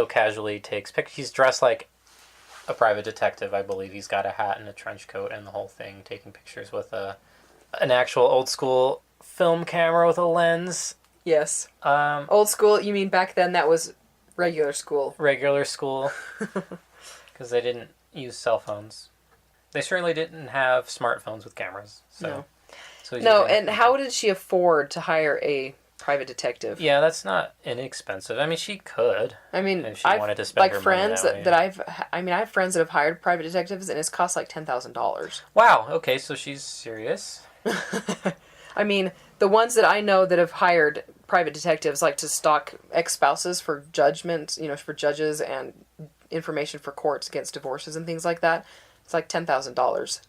[SPEAKER 2] casually takes pictures. He's dressed like a private detective, I believe. He's got a hat and a trench coat and the whole thing, taking pictures with an actual old school film camera with a lens.
[SPEAKER 1] Yes.
[SPEAKER 2] Um,
[SPEAKER 1] Old school, you mean back then that was regular school?
[SPEAKER 2] Regular school, because they didn't use cell phones. They certainly didn't have smartphones with cameras. So,
[SPEAKER 1] No.
[SPEAKER 2] so he's
[SPEAKER 1] No,
[SPEAKER 2] using a
[SPEAKER 1] and
[SPEAKER 2] computer.
[SPEAKER 1] how did she afford to hire a private detective?
[SPEAKER 2] Yeah, that's not inexpensive. I mean, she could.
[SPEAKER 1] I mean,
[SPEAKER 2] If she
[SPEAKER 1] I've
[SPEAKER 2] wanted to spend her
[SPEAKER 1] friends
[SPEAKER 2] money that way.
[SPEAKER 1] I have friends that have hired private detectives, and it's cost like $10,000.
[SPEAKER 2] Wow. Okay, so she's serious.
[SPEAKER 1] I mean, the ones that I know that have hired private detectives, like to stalk ex-spouses for judgments, for judges and information for courts against divorces and things like that, it's like $10,000.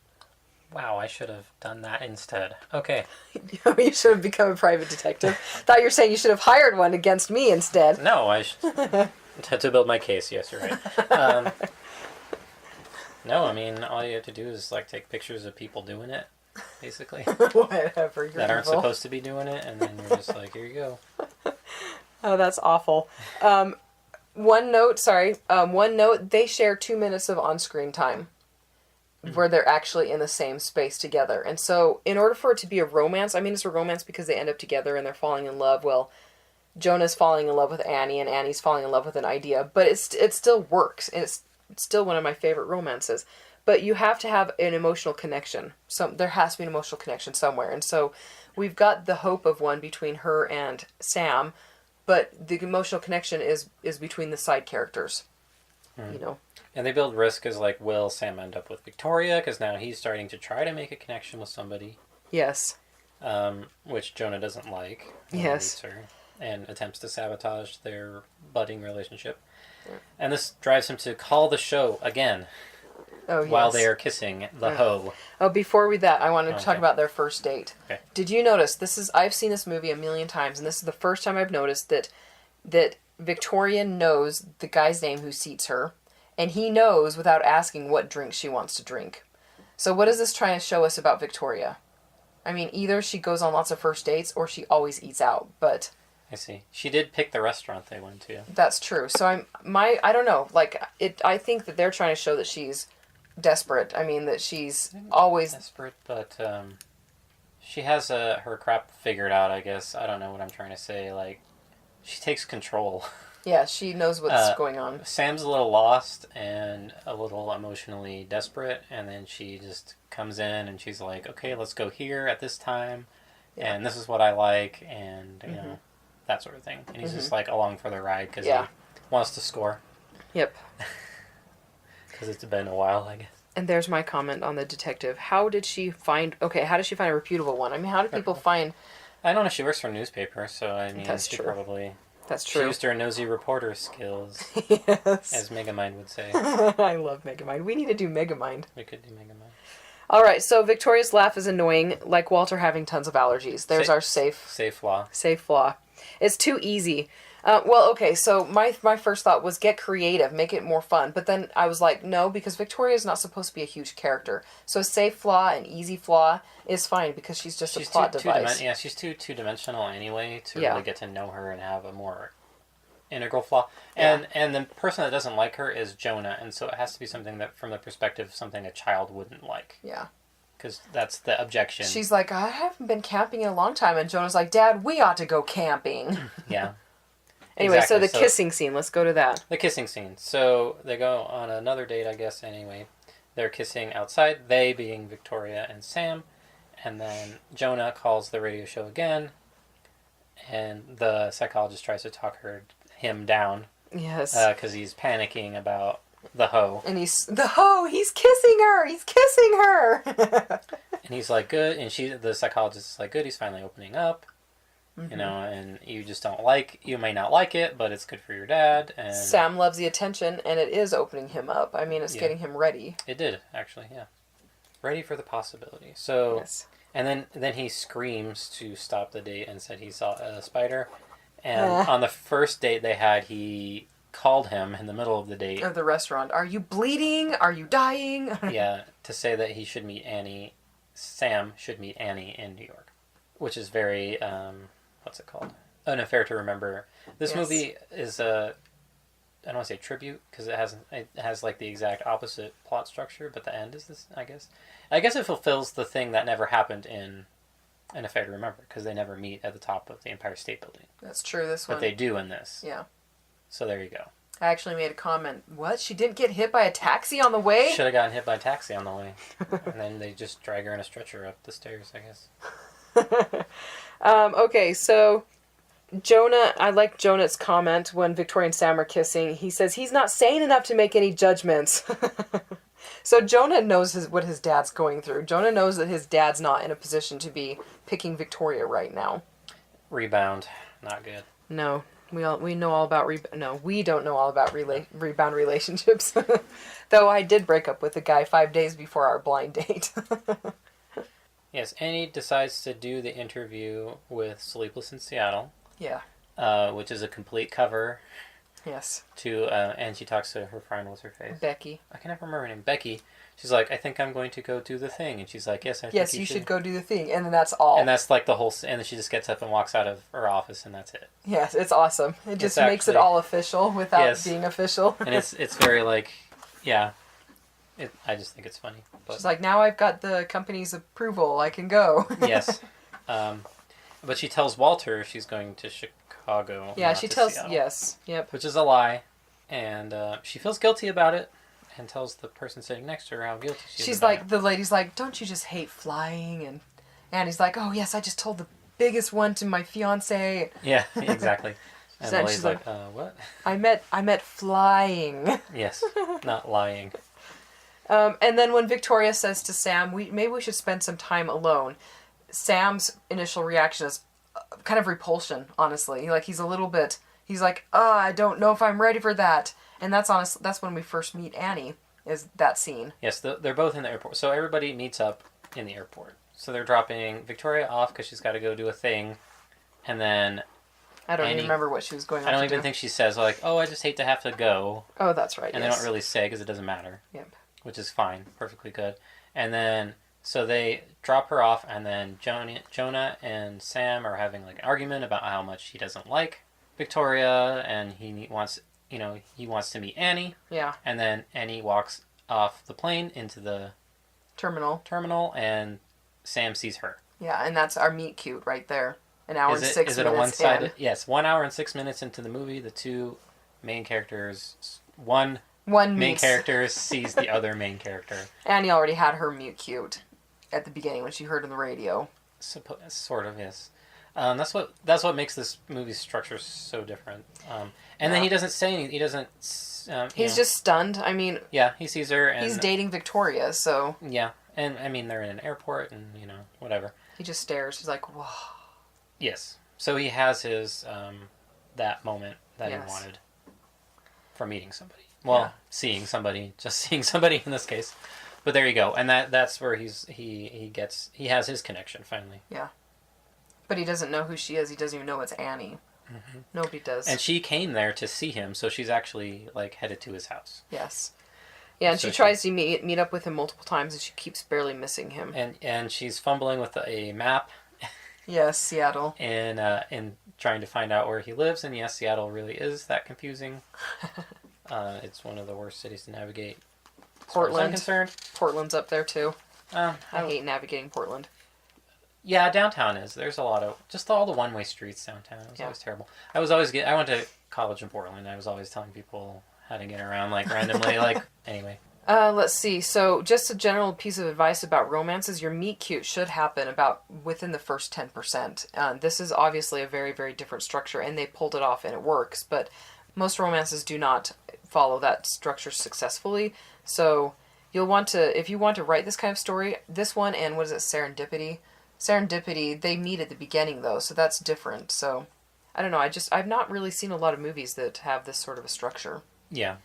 [SPEAKER 2] Wow, I should have done that instead. Okay.
[SPEAKER 1] You should have become a private detective. Thought you were saying you should have hired one against me instead.
[SPEAKER 2] No, I should. To build my case, yes, you're right. No, I mean, all you have to do is like take pictures of people doing it, basically.
[SPEAKER 1] Whatever. You're
[SPEAKER 2] That aren't
[SPEAKER 1] evil.
[SPEAKER 2] supposed to be doing it, and then you're just like, here you go.
[SPEAKER 1] Oh, that's awful. One note, they share 2 minutes of on-screen time where they're actually in the same space together. And so in order for it to be a romance, I mean, it's a romance because they end up together and they're falling in love. Well, Jonah's falling in love with Annie and Annie's falling in love with an idea, but it still works. And it's still one of my favorite romances. But you have to have an emotional connection. There has to be an emotional connection somewhere. And so we've got the hope of one between her and Sam, but the emotional connection is between the side characters.
[SPEAKER 2] And they build risk as like, will Sam end up with Victoria? Because now he's starting to try to make a connection with somebody.
[SPEAKER 1] Yes.
[SPEAKER 2] Which Jonah doesn't like.
[SPEAKER 1] Yes.
[SPEAKER 2] Her, and attempts to sabotage their budding relationship. Yeah. And this drives him to call the show again.
[SPEAKER 1] Oh, yes.
[SPEAKER 2] While they are kissing the hoe.
[SPEAKER 1] Oh, before I wanted to talk about their first date.
[SPEAKER 2] Okay.
[SPEAKER 1] Did you notice, I've seen this movie a million times, and this is the first time I've noticed that Victoria knows the guy's name who seats her, and he knows without asking what drink she wants to drink. So what is this trying to show us about Victoria? I mean, either she goes on lots of first dates or she always eats out, but...
[SPEAKER 2] I see. She did pick the restaurant they went to.
[SPEAKER 1] That's true. So I don't know, I think that they're trying to show that she's desperate. I mean, that she's always...
[SPEAKER 2] Desperate, but she has her crap figured out, I guess. I don't know what I'm trying to say. Like, she takes control.
[SPEAKER 1] Yeah, she knows what's going on.
[SPEAKER 2] Sam's a little lost and a little emotionally desperate, and then she just comes in and she's like, okay, let's go here at this time, and this is what I like, and, you know, that sort of thing. And he's just, like, along for the ride because he wants to score.
[SPEAKER 1] Yep.
[SPEAKER 2] Because it's been a while, I guess.
[SPEAKER 1] And there's my comment on the detective. How did she find a reputable one? I mean, how do people find...
[SPEAKER 2] I don't know. She works for a newspaper, so, I mean,
[SPEAKER 1] That's
[SPEAKER 2] she
[SPEAKER 1] true.
[SPEAKER 2] probably...
[SPEAKER 1] That's true.
[SPEAKER 2] She used her nosy reporter skills,
[SPEAKER 1] Yes.
[SPEAKER 2] as Megamind would say.
[SPEAKER 1] I love Megamind. We need to do Megamind.
[SPEAKER 2] We could do Megamind.
[SPEAKER 1] All right, so Victoria's laugh is annoying, like Walter having tons of allergies. There's our safe
[SPEAKER 2] flaw.
[SPEAKER 1] Safe flaw. It's too easy. Well, okay, so my first thought was get creative, make it more fun. But then I was like, no, because Victoria's not supposed to be a huge character. So a safe flaw, an easy flaw is fine because she's just a plot device.
[SPEAKER 2] She's too two-dimensional anyway to really get to know her and have a more integral flaw. And the person that doesn't like her is Jonah, and so it has to be something that, from the perspective of something a child wouldn't like.
[SPEAKER 1] Yeah.
[SPEAKER 2] Because that's the objection.
[SPEAKER 1] She's like, I haven't been camping in a long time. And Jonah's like, Dad, we ought to go camping.
[SPEAKER 2] Yeah.
[SPEAKER 1] Anyway,
[SPEAKER 2] exactly.
[SPEAKER 1] So the kissing scene, let's go to that.
[SPEAKER 2] The kissing scene. So they go on another date, I guess, anyway. They're kissing outside, they being Victoria and Sam. And then Jonah calls the radio show again. And the psychologist tries to talk him down.
[SPEAKER 1] Yes.
[SPEAKER 2] Because he's panicking about the hoe.
[SPEAKER 1] And he's kissing her! He's kissing her!
[SPEAKER 2] And he's like, good. And the psychologist is like, good, he's finally opening up. Mm-hmm. You know, and you may not like it, but it's good for your dad. And
[SPEAKER 1] Sam loves the attention, and it is opening him up. I mean, it's getting him ready.
[SPEAKER 2] It did, actually, yeah. Ready for the possibility. So,
[SPEAKER 1] yes.
[SPEAKER 2] And then he screams to stop the date and said he saw a spider. And on the first date they had, he called him in the middle of the date.
[SPEAKER 1] Of the restaurant. Are you bleeding? Are you dying?
[SPEAKER 2] Yeah, to say that he should meet Annie. Sam should meet Annie in New York. Which is very... what's it called? An Affair to Remember. This movie is I don't want to say tribute because it has like the exact opposite plot structure, but the end is this, I guess. I guess it fulfills the thing that never happened in in A Fair to Remember, because they never meet at the top of the Empire State Building.
[SPEAKER 1] That's true, this one.
[SPEAKER 2] But they do in this.
[SPEAKER 1] Yeah.
[SPEAKER 2] So there you go.
[SPEAKER 1] I actually made a comment. What? She didn't get hit by a taxi on the way?
[SPEAKER 2] Should have gotten hit by a taxi on the way. And then they just drag her in a stretcher up the stairs, I guess.
[SPEAKER 1] Okay, so Jonah, I like Jonah's comment when Victoria and Sam are kissing. He says he's not sane enough to make any judgments. So Jonah knows what his dad's going through. Jonah knows that his dad's not in a position to be picking Victoria right now.
[SPEAKER 2] Rebound. Not good.
[SPEAKER 1] No. We know all about we don't know all about rebound relationships. Though I did break up with a guy 5 days before our blind date.
[SPEAKER 2] Yes, Annie decides to do the interview with Sleepless in Seattle.
[SPEAKER 1] Yeah.
[SPEAKER 2] Which is a complete cover.
[SPEAKER 1] Yes.
[SPEAKER 2] And she talks to her friend. What's her face?
[SPEAKER 1] Becky.
[SPEAKER 2] I can never remember her name. Becky. She's like, I think I'm going to go do the thing. And she's like, yes, I think
[SPEAKER 1] you should go do the thing. And then that's all.
[SPEAKER 2] And that's like the whole... And then she just gets up and walks out of her office, and that's it.
[SPEAKER 1] Yes, it's awesome. It just makes it
[SPEAKER 2] actually,
[SPEAKER 1] all official without being official.
[SPEAKER 2] And it's very like... Yeah. I just think it's funny. But.
[SPEAKER 1] She's like, now I've got the company's approval. I can go.
[SPEAKER 2] Yes. But she tells Walter she's going to Chicago.
[SPEAKER 1] Yeah, she tells...
[SPEAKER 2] Seattle,
[SPEAKER 1] yes. Yep.
[SPEAKER 2] Which is a lie. And she feels guilty about it. And tells the person sitting next to her how guilty she is.
[SPEAKER 1] She's like, the lady's like, don't you just hate flying? And Annie's like, oh yes, I just told the biggest one to my fiance.
[SPEAKER 2] Yeah, exactly. And the lady's like, what?
[SPEAKER 1] I meant flying.
[SPEAKER 2] Yes, not lying.
[SPEAKER 1] And then when Victoria says to Sam, maybe we should spend some time alone, Sam's initial reaction is kind of repulsion, honestly. He's a little bit, he's like, I don't know if I'm ready for that. And that's when we first meet Annie, is that scene.
[SPEAKER 2] Yes, they're both in the airport. So everybody meets up in the airport. So they're dropping Victoria off because she's got to go do a thing. And then
[SPEAKER 1] I don't even remember what she was going on to do.
[SPEAKER 2] I don't even think she says, like, oh, I just hate to have to go.
[SPEAKER 1] Oh, that's right,
[SPEAKER 2] And they don't really say because it doesn't matter.
[SPEAKER 1] Yep.
[SPEAKER 2] Which is fine. Perfectly good. And then, so they drop her off, and then Jonah and Sam are having, like, an argument about how much he doesn't like Victoria, and he wants to meet Annie.
[SPEAKER 1] Yeah.
[SPEAKER 2] And then Annie walks off the plane into the terminal, and Sam sees her.
[SPEAKER 1] Yeah, and that's our meet cute right there. An hour and 6 minutes.
[SPEAKER 2] Is it a one-sided? Yes, 1 hour and 6 minutes into the movie, the two main characters, one main character sees the other main character.
[SPEAKER 1] Annie already had her meet cute at the beginning when she heard on the radio.
[SPEAKER 2] Sort of, yes. That's what makes this movie's structure so different. And then he doesn't say anything. He doesn't.
[SPEAKER 1] He's just stunned. I mean.
[SPEAKER 2] Yeah, he sees her, and
[SPEAKER 1] he's dating Victoria, so.
[SPEAKER 2] Yeah, and I mean they're in an airport, and whatever.
[SPEAKER 1] He just stares. He's like, whoa.
[SPEAKER 2] Yes. So he has his that moment that he wanted for meeting somebody. Well, seeing somebody, just seeing somebody in this case. But there you go, and that's where he has his connection finally.
[SPEAKER 1] Yeah. But he doesn't know who she is. He doesn't even know it's Annie. Mm-hmm. Nobody does.
[SPEAKER 2] And she came there to see him, so she's actually headed to his house.
[SPEAKER 1] Yes. Yeah, and so she tries to meet up with him multiple times, and she keeps barely missing him.
[SPEAKER 2] And she's fumbling with a map.
[SPEAKER 1] Yes, Seattle.
[SPEAKER 2] And trying to find out where he lives, and yes, Seattle really is that confusing. It's one of the worst cities to navigate. As far as I'm concerned.
[SPEAKER 1] Portland's up there too. I hate navigating Portland.
[SPEAKER 2] Yeah, downtown is. There's a lot of just all the one-way streets downtown. It was always terrible. I went to college in Portland. I was always telling people how to get around randomly. Anyway.
[SPEAKER 1] Let's see. So, just a general piece of advice about romances: your meet cute should happen about within the first 10%. This is obviously a very, very different structure, and they pulled it off, and it works. But most romances do not follow that structure successfully. So, you'll want to, if you want to write this kind of story, this one and what is it, Serendipity? Serendipity, they meet at the beginning though, so that's different. So, I don't know, I've not really seen a lot of movies that have this sort of a structure.
[SPEAKER 2] Yeah.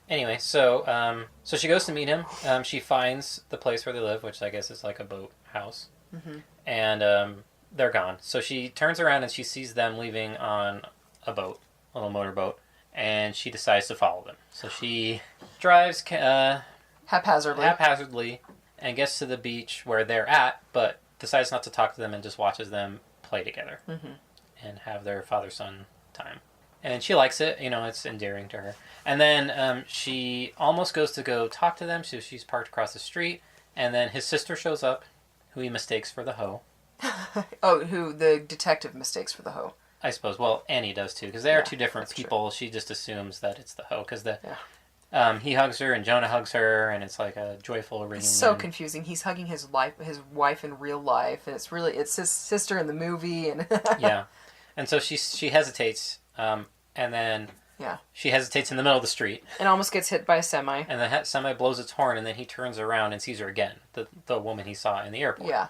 [SPEAKER 2] Anyway, so she goes to meet him. She finds the place where they live, which I guess is like a boat house. Mm-hmm. And they're gone. So she turns around and she sees them leaving on a boat, a little motorboat, and she decides to follow them. So she drives haphazardly and gets to the beach where they're at, but decides not to talk to them and just watches them play together and have their father-son time. And she likes it, it's endearing to her. And then she almost goes to go talk to them, so she's parked across the street, and then his sister shows up, who he mistakes for the hoe.
[SPEAKER 1] Oh, who the detective mistakes for the hoe.
[SPEAKER 2] I suppose. Well, Annie does too, because they are
[SPEAKER 1] Yeah,
[SPEAKER 2] two different
[SPEAKER 1] that's
[SPEAKER 2] people. She just assumes that it's the hoe, because he hugs her and Jonah hugs her, and it's like a joyful reunion.
[SPEAKER 1] It's so confusing. He's hugging his wife in real life, and it's his sister in the movie, and
[SPEAKER 2] yeah, and so she hesitates, and then she hesitates in the middle of the street,
[SPEAKER 1] and almost gets hit by a semi.
[SPEAKER 2] And the semi blows its horn, and then he turns around and sees her again, the woman he saw in the airport.
[SPEAKER 1] Yeah,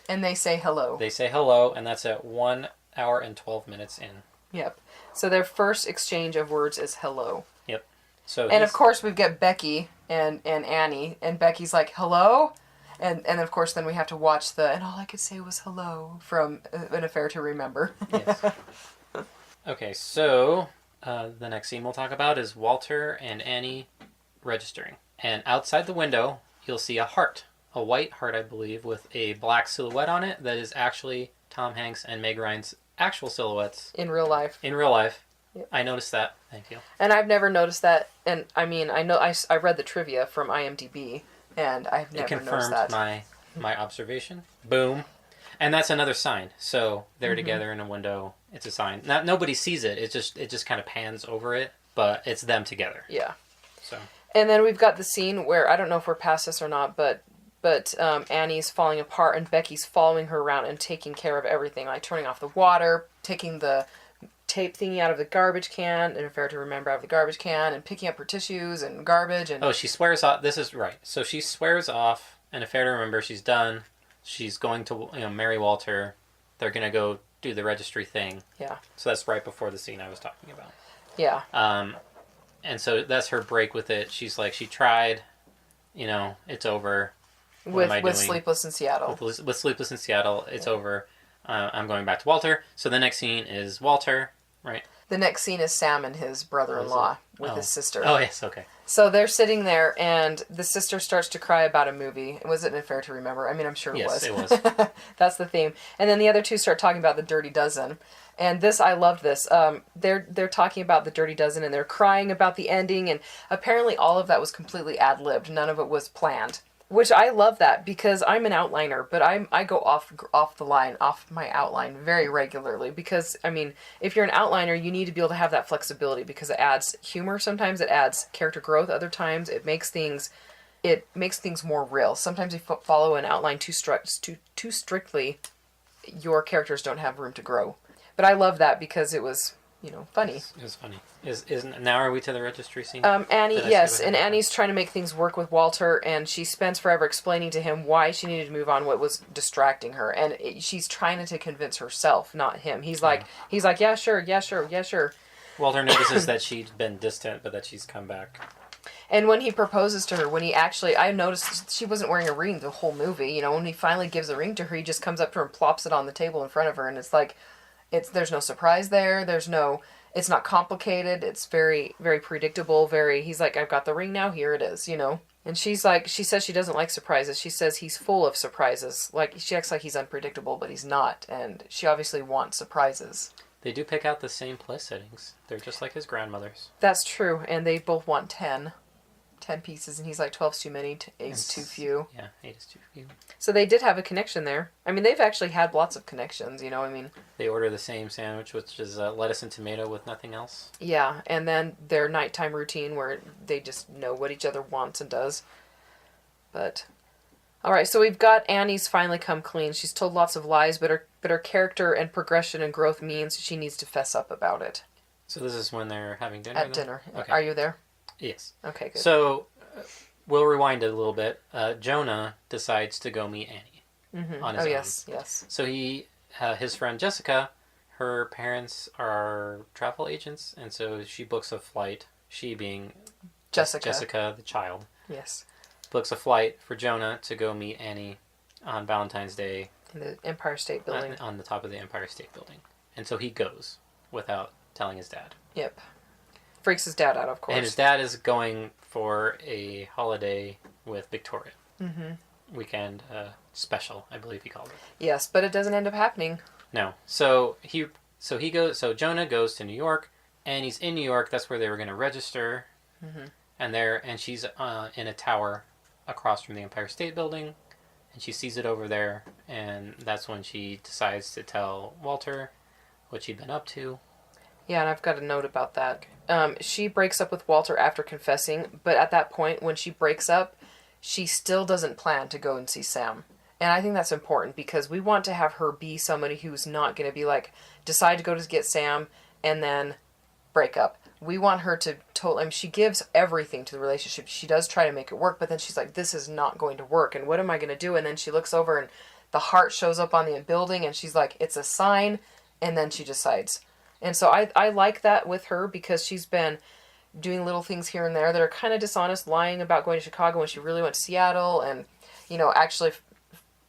[SPEAKER 1] and they say hello.
[SPEAKER 2] They say hello, and that's at 1 hour and 12 minutes in.
[SPEAKER 1] Yep. So their first exchange of words is hello.
[SPEAKER 2] Yep. So
[SPEAKER 1] and of course we've got Becky and Annie, and Becky's like, hello? And of course then we have to watch and all I could say was hello from An Affair to Remember.
[SPEAKER 2] Yes. Okay, so the next scene we'll talk about is Walter and Annie registering. And outside the window, you'll see a heart. A white heart, I believe, with a black silhouette on it that is actually Tom Hanks and Meg Ryan's actual silhouettes.
[SPEAKER 1] In real life.
[SPEAKER 2] In real life.
[SPEAKER 1] Yep.
[SPEAKER 2] I noticed that. Thank you.
[SPEAKER 1] And I've never noticed that. And I mean, I read the trivia from IMDb, and I've never noticed that.
[SPEAKER 2] It confirmed my observation. Boom. And that's another sign. So they're together in a window. It's a sign. Nobody sees it. It just kind of pans over it, but it's them together.
[SPEAKER 1] Yeah.
[SPEAKER 2] So.
[SPEAKER 1] And then we've got the scene where I don't know if we're past this or not, but Annie's falling apart and Becky's following her around and taking care of everything, like turning off the water, taking the tape thingy out of the garbage can, An Affair to Remember out of the garbage can, and picking up her tissues and garbage. And
[SPEAKER 2] she swears off. This is right. So she swears off An Affair to Remember. She's done. She's going to marry Walter. They're going to go do the registry thing.
[SPEAKER 1] Yeah.
[SPEAKER 2] So that's right before the scene I was talking about.
[SPEAKER 1] Yeah.
[SPEAKER 2] And so that's her break with it. She's like, she tried. It's over.
[SPEAKER 1] With Sleepless in Seattle.
[SPEAKER 2] With Sleepless in Seattle, it's over. I'm going back to Walter. So the next scene is Walter, right?
[SPEAKER 1] The next scene is Sam and his brother-in-law with his sister.
[SPEAKER 2] Oh, yes, okay.
[SPEAKER 1] So they're sitting there, and the sister starts to cry about a movie. Was it An Affair to Remember? I mean, I'm sure it was.
[SPEAKER 2] Yes, it was.
[SPEAKER 1] That's the theme. And then the other two start talking about The Dirty Dozen. And I loved this. They're talking about The Dirty Dozen, and they're crying about the ending, and apparently all of that was completely ad-libbed. None of it was planned. Which I love that, because I'm an outliner, but I go off my outline very regularly, because, I mean, if you're an outliner, you need to be able to have that flexibility, because it adds humor sometimes, it adds character growth other times, it makes things more real. Sometimes if you follow an outline too strictly, your characters don't have room to grow. But I love that because it was, funny.
[SPEAKER 2] It was funny. Now are we to the registry scene?
[SPEAKER 1] Annie, yes, and Annie's trying to make things work with Walter, and she spends forever explaining to him why she needed to move on, what was distracting her, and she's trying to convince herself, not him. He's like, yeah, sure.
[SPEAKER 2] Walter notices that she'd been distant, but that she's come back.
[SPEAKER 1] And when he proposes to her, I noticed she wasn't wearing a ring the whole movie. When he finally gives a ring to her, he just comes up to her and plops it on the table in front of her, and it's like, there's no surprise there. It's not complicated. It's very, very predictable. He's like, I've got the ring now. Here it is, And she says she doesn't like surprises. She says he's full of surprises. Like, she acts like he's unpredictable, but he's not. And she obviously wants surprises.
[SPEAKER 2] They do pick out the same place settings. They're just like his grandmother's.
[SPEAKER 1] That's true. And they both want 10 pieces, and he's like, 12's too many, 8's too few.
[SPEAKER 2] Yeah, 8 is too few.
[SPEAKER 1] So they did have a connection there. I mean, they've actually had lots of connections,
[SPEAKER 2] They order the same sandwich, which is lettuce and tomato with nothing else.
[SPEAKER 1] Yeah, and then their nighttime routine where they just know what each other wants and does. But, alright, so we've got Annie's finally come clean. She's told lots of lies, but her character and progression and growth means she needs to fess up about it.
[SPEAKER 2] So this is when they're having dinner?
[SPEAKER 1] At dinner.
[SPEAKER 2] Okay.
[SPEAKER 1] Are you there?
[SPEAKER 2] Yes.
[SPEAKER 1] Okay, good.
[SPEAKER 2] So, we'll rewind it a little bit. Jonah decides to go meet Annie on his own.
[SPEAKER 1] Yes.
[SPEAKER 2] So his friend Jessica, her parents are travel agents, and so she books a flight, she being Jessica, the child.
[SPEAKER 1] Yes.
[SPEAKER 2] Books a flight for Jonah to go meet Annie on Valentine's Day.
[SPEAKER 1] In the Empire State Building.
[SPEAKER 2] On the top of the Empire State Building. And so he goes without telling his dad.
[SPEAKER 1] Yep. Freaks his dad out, of course.
[SPEAKER 2] And his dad is going for a holiday with Victoria. Weekend special, I believe he called it.
[SPEAKER 1] Yes, but it doesn't end up happening.
[SPEAKER 2] No. So Jonah goes to New York, and he's in New York. That's where they were going to register. And she's in a tower across from the Empire State Building, and she sees it over there, and that's when she decides to tell Walter what she'd been up to.
[SPEAKER 1] Yeah, and I've got a note about that. She breaks up with Walter after confessing, but at that point, when she breaks up, she still doesn't plan to go and see Sam. And I think that's important because we want to have her be somebody who's not going to be like, decide to go to get Sam and then break up. We want her to totally, I mean, she gives everything to the relationship. She does try to make it work, but then she's like, this is not going to work. And what am I going to do? And then she looks over and the heart shows up on the building and she's like, it's a sign. And then she decides. And so I like that with her because she's been doing little things here and there that are kind of dishonest, lying about going to Chicago when she really went to Seattle and, actually,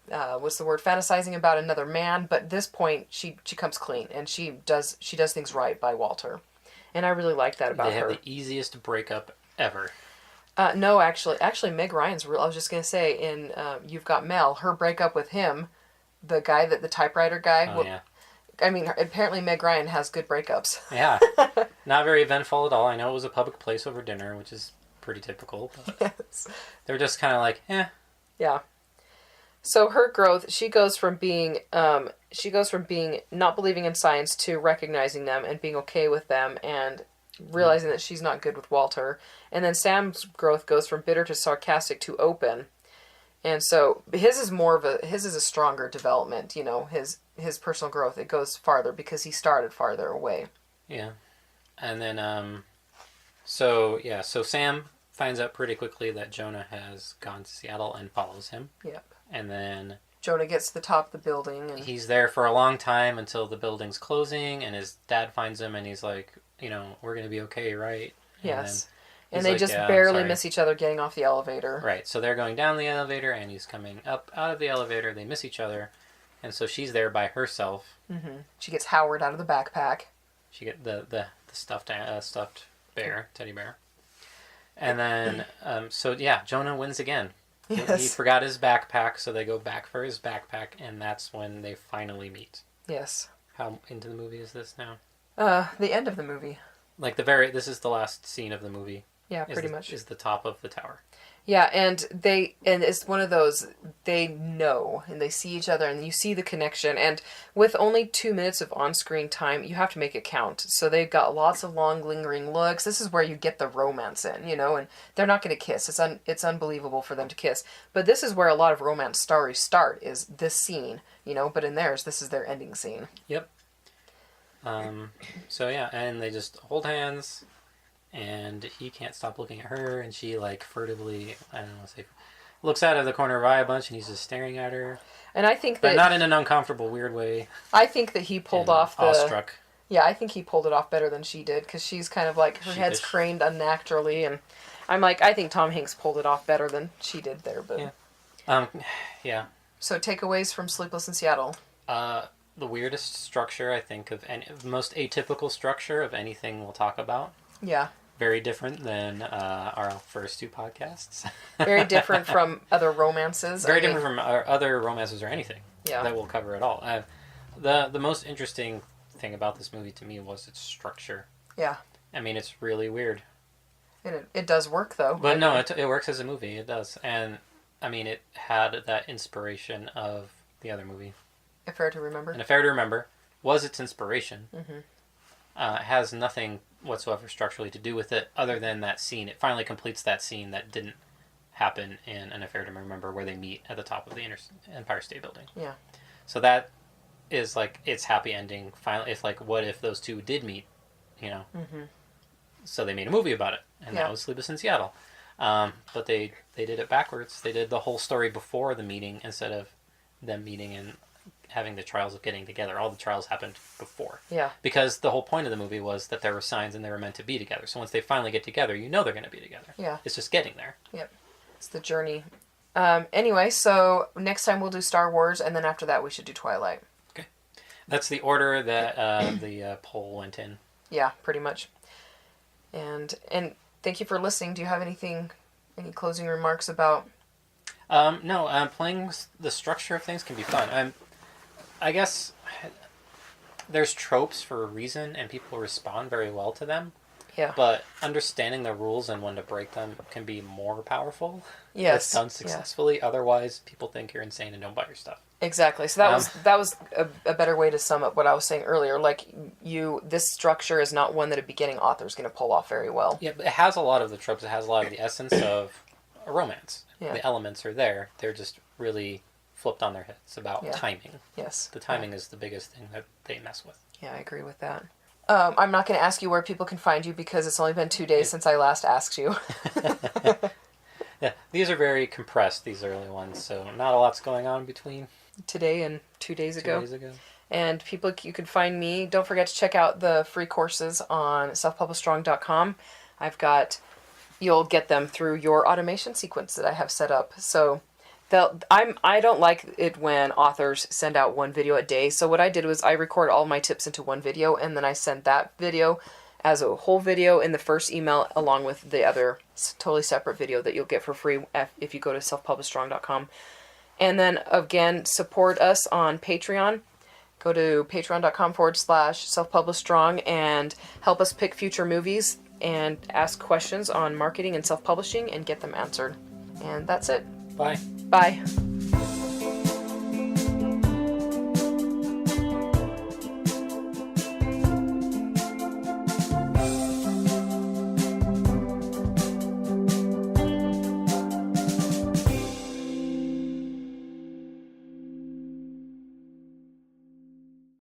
[SPEAKER 1] fantasizing about another man. But at this point, she comes clean and she does things right by Walter. And I really like that about her.
[SPEAKER 2] They have the easiest breakup ever.
[SPEAKER 1] No, actually, Meg Ryan's real. I was just going to say, in You've Got Mail, her breakup with him, the guy, the typewriter guy.
[SPEAKER 2] Oh, yeah.
[SPEAKER 1] I mean, apparently Meg Ryan has good breakups.
[SPEAKER 2] Yeah. Not very eventful at all. I know it was a public place over dinner, which is pretty typical. But
[SPEAKER 1] Yes.
[SPEAKER 2] they're just kind of like, eh.
[SPEAKER 1] Yeah. So her growth, she goes from being not believing in science to recognizing them and being okay with them and realizing that she's not good with Walter. And then Sam's growth goes from bitter to sarcastic to open. And so his is a stronger development, his personal growth. It goes farther because he started farther away.
[SPEAKER 2] Yeah. And then, so Sam finds out pretty quickly that Jonah has gone to Seattle and follows him.
[SPEAKER 1] Yep.
[SPEAKER 2] And then
[SPEAKER 1] Jonah gets to the top of the building. And
[SPEAKER 2] he's there for a long time until the building's closing, and his dad finds him, and he's like, we're going to be okay, right?
[SPEAKER 1] Yes. And they just barely miss each other getting off the elevator.
[SPEAKER 2] Right. So they're going down the elevator, and he's coming up out of the elevator. They miss each other, and so she's there by herself.
[SPEAKER 1] Mm-hmm. She gets Howard out of the backpack.
[SPEAKER 2] She get the stuffed bear, teddy bear. And then, Jonah wins again.
[SPEAKER 1] Yes.
[SPEAKER 2] He forgot his backpack, so they go back for his backpack, and that's when they finally meet.
[SPEAKER 1] Yes.
[SPEAKER 2] How into the movie is this now?
[SPEAKER 1] The end of the movie.
[SPEAKER 2] Like this is the last scene of the movie.
[SPEAKER 1] Yeah, pretty much.
[SPEAKER 2] Is the top of the tower.
[SPEAKER 1] Yeah, and it's one of those, they know, and they see each other, and you see the connection, and with only 2 minutes of on-screen time, you have to make it count. So they've got lots of long, lingering looks. This is where you get the romance in, and they're not going to kiss. It's unbelievable for them to kiss. But this is where a lot of romance stories start, is this scene, but in theirs, this is their ending scene.
[SPEAKER 2] Yep. And they just hold hands, and he can't stop looking at her, and she, furtively, looks out of the corner of her eye a bunch, and he's just staring at her.
[SPEAKER 1] And I think
[SPEAKER 2] but not in an uncomfortable, weird way.
[SPEAKER 1] I think that he pulled off the...
[SPEAKER 2] awestruck.
[SPEAKER 1] Yeah, I think he pulled it off better than she did, because she's kind of like, her head's craned unnaturally, and I'm like, I think Tom Hanks pulled it off better than she did there, but...
[SPEAKER 2] Yeah. Yeah.
[SPEAKER 1] So, takeaways from Sleepless in Seattle.
[SPEAKER 2] The weirdest structure, I think, the most atypical structure of anything we'll talk about.
[SPEAKER 1] Yeah.
[SPEAKER 2] Very different than our first two podcasts.
[SPEAKER 1] Very different from other romances.
[SPEAKER 2] Very different from our other romances or anything that we'll cover at all. The most interesting thing about this movie to me was its structure.
[SPEAKER 1] Yeah.
[SPEAKER 2] I mean, it's really weird.
[SPEAKER 1] And it does work, though.
[SPEAKER 2] But no, it works as a movie. It does. And, I mean, it had that inspiration of the other movie.
[SPEAKER 1] Affair to Remember.
[SPEAKER 2] And Affair to Remember was its inspiration.
[SPEAKER 1] Mm-hmm.
[SPEAKER 2] It has nothing whatsoever structurally to do with it other than that scene. It finally completes that scene that didn't happen in An Affair to Remember, where they meet at the top of the Empire State Building.
[SPEAKER 1] Yeah.
[SPEAKER 2] So that is its happy ending. Finally, what if those two did meet,
[SPEAKER 1] Mm-hmm.
[SPEAKER 2] So they made a movie about it, and that was Sleepless in Seattle. But they did it backwards. They did the whole story before the meeting instead of them meeting and having the trials of getting together. All the trials happened before. Yeah. Because the whole point of the movie was that there were signs and they were meant to be together. So once they finally get together, they're going to be together. Yeah. It's just getting there. Yep.
[SPEAKER 1] It's the journey. Anyway, so next time we'll do Star Wars, and then after that we should do Twilight.
[SPEAKER 2] Okay. That's the order that the poll went in.
[SPEAKER 1] Yeah, pretty much. And thank you for listening. Do you have any closing remarks about...
[SPEAKER 2] No, playing the structure of things can be fun. I guess there's tropes for a reason, and people respond very well to them.
[SPEAKER 1] Yeah.
[SPEAKER 2] But understanding the rules and when to break them can be more powerful.
[SPEAKER 1] Yes.
[SPEAKER 2] If done successfully. Yeah. Otherwise, people think you're insane and don't buy your stuff.
[SPEAKER 1] Exactly. So that was a better way to sum up what I was saying earlier. Like, this structure is not one that a beginning author is going to pull off very well.
[SPEAKER 2] Yeah, but it has a lot of the tropes. It has a lot of the essence of a romance. Yeah. The elements are there. They're just really flipped on their heads about timing.
[SPEAKER 1] Yes.
[SPEAKER 2] The timing is the biggest thing that they mess with.
[SPEAKER 1] Yeah, I agree with that. I'm not going to ask you where people can find you because it's only been 2 days since I last asked you.
[SPEAKER 2] Yeah, these are very compressed, these early ones, so not a lot's going on between
[SPEAKER 1] today and 2 days ago.
[SPEAKER 2] 2 days ago.
[SPEAKER 1] And people, you can find me. Don't forget to check out the free courses on selfpublishstrong.com. You'll get them through your automation sequence that I have set up. So I don't like it when authors send out one video a day. So what I did was I record all my tips into one video, and then I send that video as a whole video in the first email along with the other totally separate video that you'll get for free if you go to selfpublishstrong.com. And then, again, support us on Patreon. Go to patreon.com/selfpublishstrong and help us pick future movies and ask questions on marketing and self-publishing and get them answered. And that's it.
[SPEAKER 2] Bye.
[SPEAKER 1] Bye.